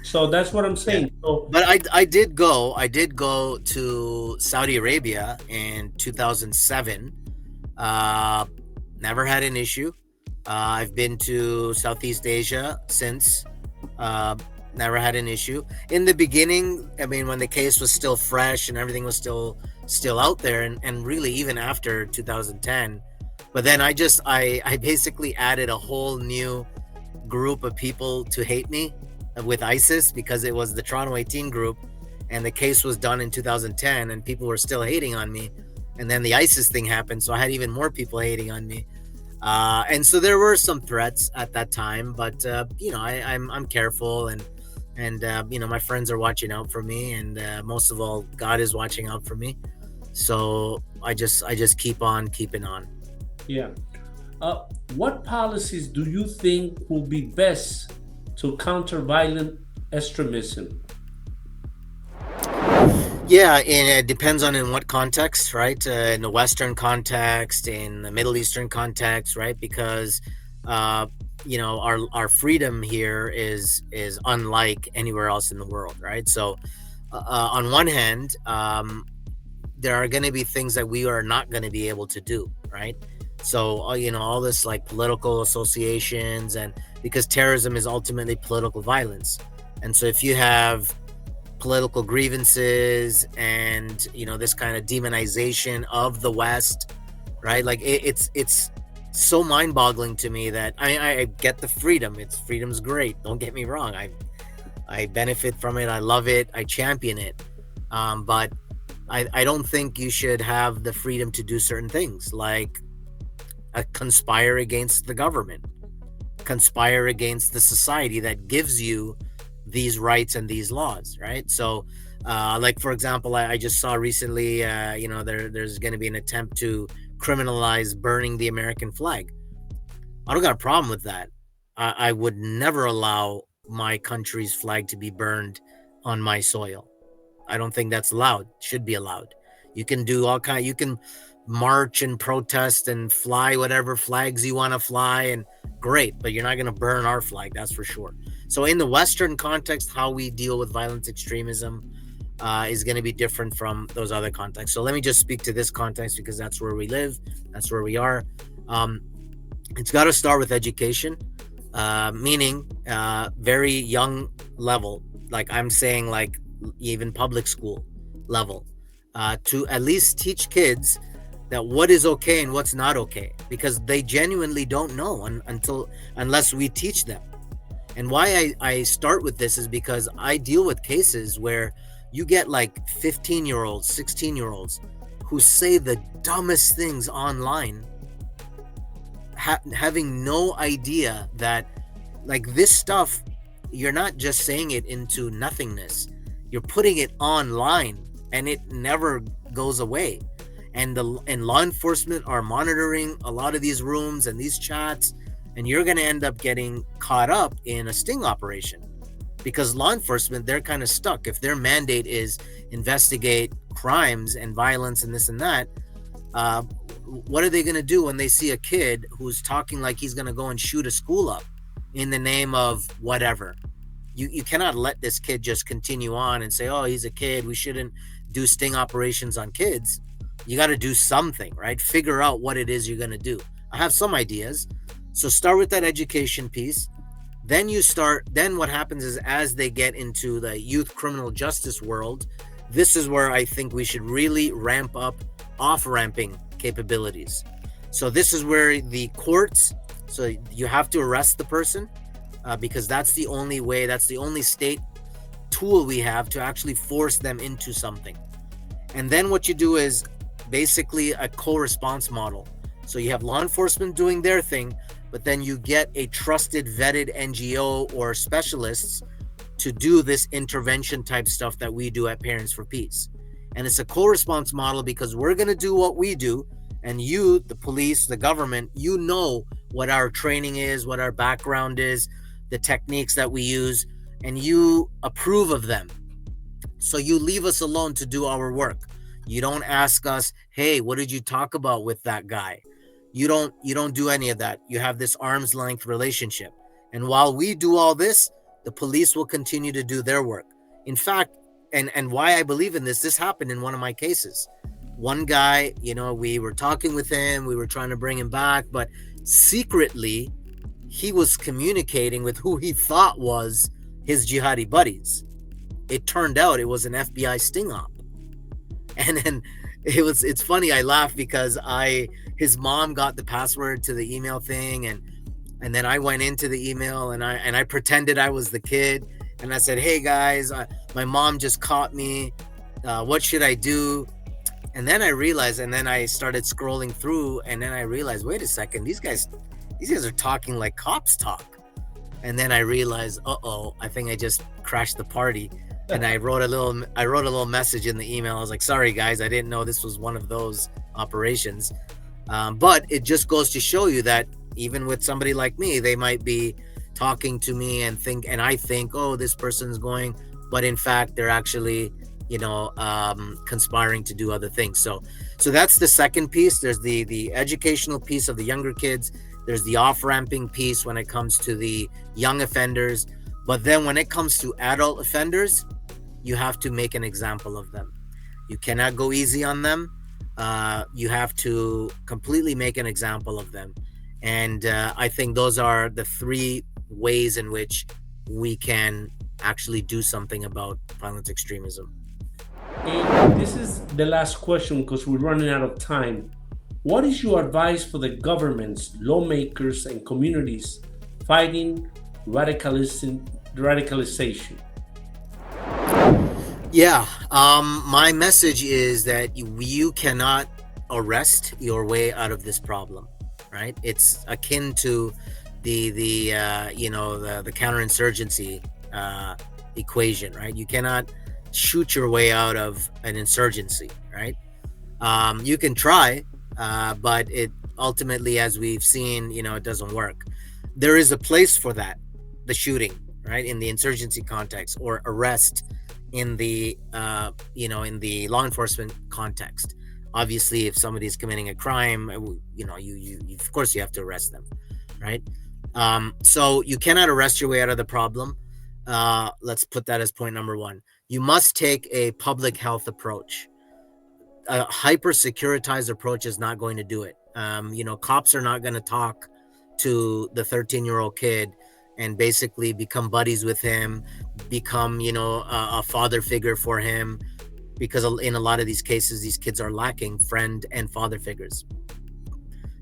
So that's what I'm saying. Yeah. So, but I did go to Saudi Arabia in 2007. Never had an issue. I've been to Southeast Asia since. Never had an issue. In the beginning, I mean, when the case was still fresh and everything was still out there, and really even after 2010. But then I basically added a whole new group of people to hate me with ISIS, because it was the Toronto 18 group, and the case was done in 2010 and people were still hating on me. And then the ISIS thing happened, so I had even more people hating on me. And so there were some threats at that time, but I'm careful, and my friends are watching out for me, and most of all, God is watching out for me. So I just keep on keeping on. Yeah. What policies do you think will be best to counter violent extremism? Yeah, and it depends on in what context, right? In the Western context, in the Middle Eastern context, right? Because our freedom here is unlike anywhere else in the world, right? So on one hand, there are going to be things that we are not going to be able to do, right? So all this like political associations, and because terrorism is ultimately political violence, and so if you have political grievances and this kind of demonization of the West, right? Like it's so mind-boggling to me that I get the freedom. Freedom's great. Don't get me wrong. I benefit from it. I love it. I champion it. But I don't think you should have the freedom to do certain things, like conspire against the government, conspire against the society that gives you these rights and these laws, right? So like for example, I just saw recently there's going to be an attempt to criminalize burning the American flag. I don't got a problem with that. I would never allow my country's flag to be burned on my soil. I don't think that's allowed. Should be allowed. You can do all kind. You can march and protest and fly whatever flags you want to fly, and great, but you're not going to burn our flag, that's for sure. So in the Western context, how we deal with violent extremism is going to be different from those other contexts. So let me just speak to this context because that's where we live, that's where we are. It's got to start with education, meaning very young level, like I'm saying, like even public school level, to at least teach kids that what is okay and what's not okay, because they genuinely don't know unless we teach them. And why I start with this is because I deal with cases where you get like 15-year-olds, 16-year-olds who say the dumbest things online, having no idea that like this stuff, you're not just saying it into nothingness, you're putting it online and it never goes away. And law enforcement are monitoring a lot of these rooms and these chats, and you're going to end up getting caught up in a sting operation, because law enforcement, they're kind of stuck. If their mandate is investigate crimes and violence and this and that, what are they going to do when they see a kid who's talking like he's going to go and shoot a school up in the name of whatever? You cannot let this kid just continue on and say, oh, he's a kid, we shouldn't do sting operations on kids. You got to do something, right? Figure out what it is you're going to do. I have some ideas. So start with that education piece. Then what happens is, as they get into the youth criminal justice world, this is where I think we should really ramp up off-ramping capabilities. So this is where the courts, so you have to arrest the person because that's the only way, that's the only state tool we have to actually force them into something. And then what you do is basically a co-response model. So you have law enforcement doing their thing, but then you get a trusted, vetted NGO or specialists to do this intervention type stuff that we do at Parents for Peace. And it's a co-response model because we're going to do what we do, and you, the police, the government, you know what our training is, what our background is, the techniques that we use, and you approve of them. So you leave us alone to do our work. You don't ask us, hey, what did you talk about with that guy? You don't do any of that. You have this arm's length relationship. And while we do all this, the police will continue to do their work. In fact, and why I believe in this happened in one of my cases. One guy, we were talking with him, we were trying to bring him back, but secretly he was communicating with who he thought was his jihadi buddies. It turned out it was an FBI sting op. And then it's funny, I laugh because his mom got the password to the email thing, and then I went into the email and I pretended I was the kid, and I said, hey guys, my mom just caught me, what should I do? And then I realized, and then I started scrolling through, and then I realized, wait a second, these guys are talking like cops talk. And then I realized, I think I just crashed the party. And I wrote a little message in the email. I was like, sorry guys, I didn't know this was one of those operations. But it just goes to show you that even with somebody like me, they might be talking to me and I think, oh, this person's going, but in fact, they're actually, conspiring to do other things. So that's the second piece. There's the educational piece of the younger kids. There's the off-ramping piece when it comes to the young offenders. But then when it comes to adult offenders, you have to make an example of them. You cannot go easy on them. You have to completely make an example of them. And I think those are the three ways in which we can actually do something about violent extremism. And this is the last question because we're running out of time. What is your advice for the governments, lawmakers, and communities fighting radicalization? Yeah, my message is that you cannot arrest your way out of this problem, right? It's akin to the counterinsurgency equation, right? You cannot shoot your way out of an insurgency, right? You can try, but it ultimately, as we've seen, it doesn't work. There is a place for that, the shooting, right, in the insurgency context, or arrest in the in the law enforcement context. Obviously, if somebody's committing a crime, you of course you have to arrest them, right? So you cannot arrest your way out of the problem. Let's put that as point number one. You must take a public health approach. A hyper securitized approach is not going to do it. Cops are not going to talk to the 13-year-old kid and basically become buddies with him, become, a father figure for him, because in a lot of these cases, these kids are lacking friend and father figures.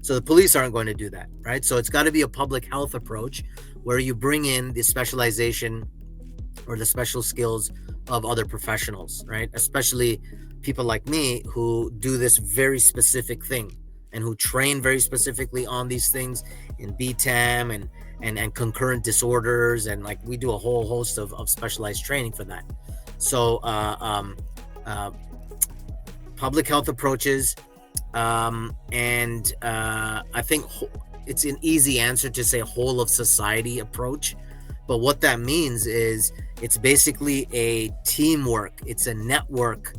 So the police aren't going to do that, right? So it's got to be a public health approach where you bring in the specialization or the special skills of other professionals, right? Especially people like me who do this very specific thing and who train very specifically on these things in BTAM and concurrent disorders, and like we do a whole host of specialized training for that. So public health approaches, and I think it's an easy answer to say whole of society approach, but what that means is it's basically a teamwork, it's a network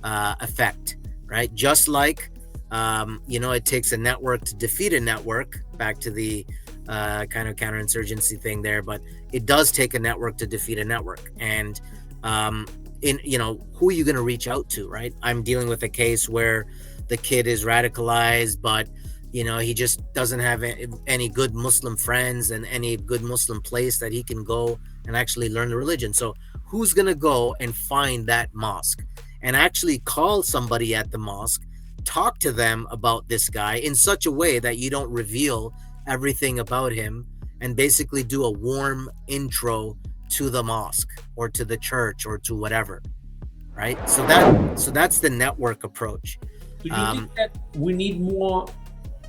effect, right? Just like it takes a network to defeat a network, back to the kind of counterinsurgency thing there, but it does take a network to defeat a network. And who are you going to reach out to, right? I'm dealing with a case where the kid is radicalized, but he just doesn't have any good Muslim friends and any good Muslim place that he can go and actually learn the religion. So who's going to go and find that mosque and actually call somebody at the mosque, talk to them about this guy in such a way that you don't reveal everything about him, and basically do a warm intro to the mosque or to the church or to whatever, right? So that's the network approach. Do you think that we need more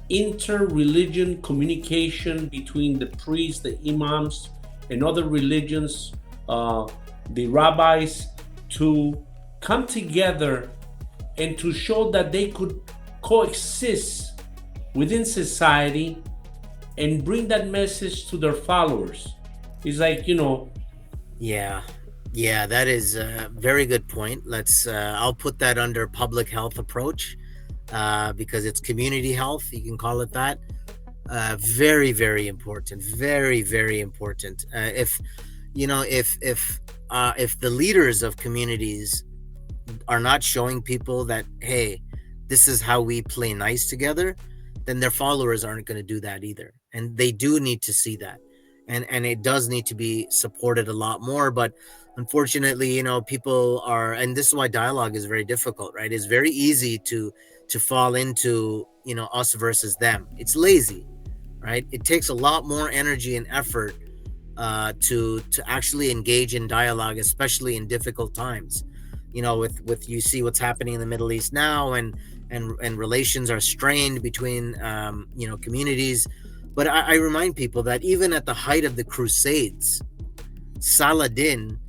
inter-religion communication between the priests, the imams, and other religions, the rabbis, to come together and to show that they could coexist within society and bring that message to their followers? It's like, Yeah, that is a very good point. I'll put that under public health approach, because it's community health, you can call it that. Very, very important. Very, very important. If the leaders of communities are not showing people that, hey, this is how we play nice together, then their followers aren't going to do that either. And they do need to see that. And it does need to be supported a lot more. But unfortunately, people are, and this is why dialogue is very difficult, right? It's very easy to fall into, us versus them. It's lazy, right? It takes a lot more energy and effort to actually engage in dialogue, especially in difficult times. With you see what's happening in the Middle East now, and relations are strained between communities. But I remind people that even at the height of the Crusades, Saladin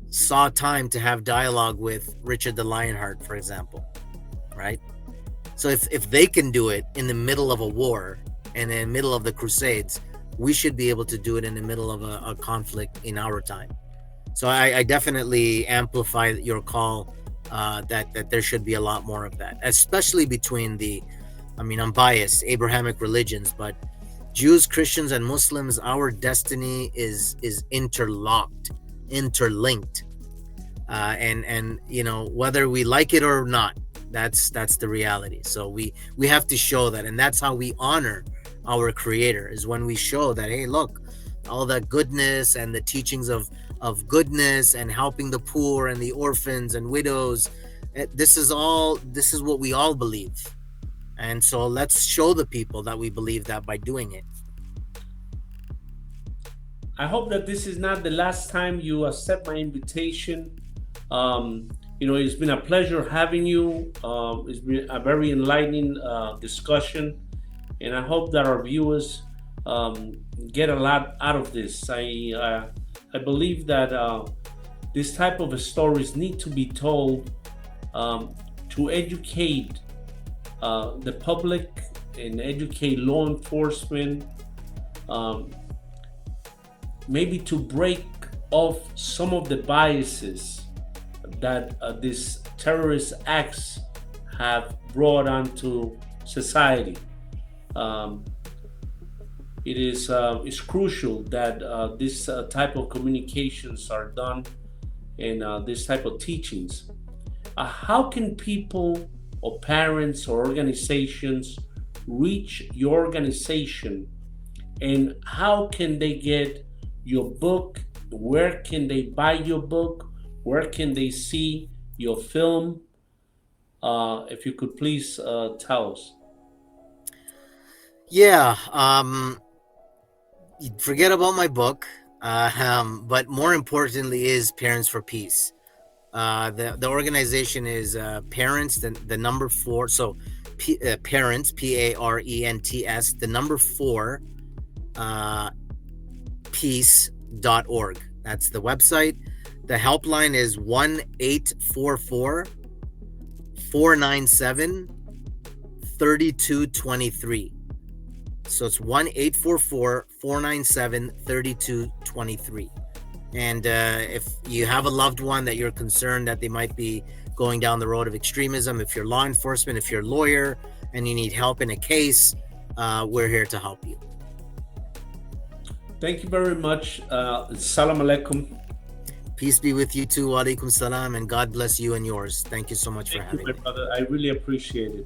saw time to have dialogue with Richard the Lionheart, for example, right? So if they can do it in the middle of a war and in the middle of the Crusades, we should be able to do it in the middle of a conflict in our time. So I definitely amplify your call that there should be a lot more of that, especially between I'm biased, Abrahamic religions, but Jews, Christians, and Muslims, our destiny is interlinked. and whether we like it or not, that's the reality. So we have to show that, and that's how we honor our creator, is when we show that, hey, look, all that goodness and the teachings of goodness and helping the poor and the orphans and widows, this is what we all believe. And so let's show the people that we believe that by doing it. I hope that this is not the last time you accept my invitation. It's been a pleasure having you. It's been a very enlightening discussion, and I hope that our viewers get a lot out of this. I believe that this type of stories need to be told to educate the public and educate law enforcement, maybe to break off some of the biases that these terrorist acts have brought onto society. It's crucial that this type of communications are done, and this type of teachings. How can people or parents or organizations reach your organization, and how can they get your book? Where can they buy your book? Where can they see your film? If you could please tell us. Yeah, forget about my book, but more importantly is Parents for Peace. The organization is Parents, the number 4, so Parents, PARENTS, the number 4, peace.org. That's the website. The helpline is 1-844-497-3223. So it's 1-844-497-3223. And if you have a loved one that you're concerned that they might be going down the road of extremism, if you're law enforcement, if you're a lawyer and you need help in a case, we're here to help you. Thank you very much. Salam alaikum. Peace be with you too. Wa alaikum salam, and God bless you and yours. Thank you so much for having me. My brother. I really appreciate it.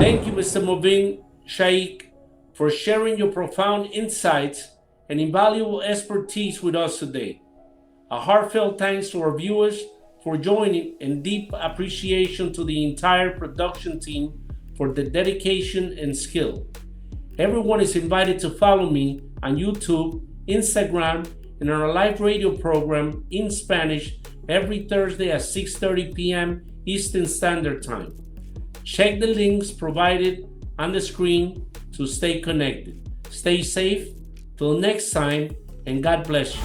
Thank you, Mr. Mubin Shaikh, for sharing your profound insights and invaluable expertise with us today. A heartfelt thanks to our viewers for joining, and deep appreciation to the entire production team for the dedication and skill. Everyone is invited to follow me on YouTube, Instagram, and our live radio program in Spanish every Thursday at 6:30 p.m. Eastern Standard Time. Check the links provided on the screen to stay connected. Stay safe. Till next time, and God bless you.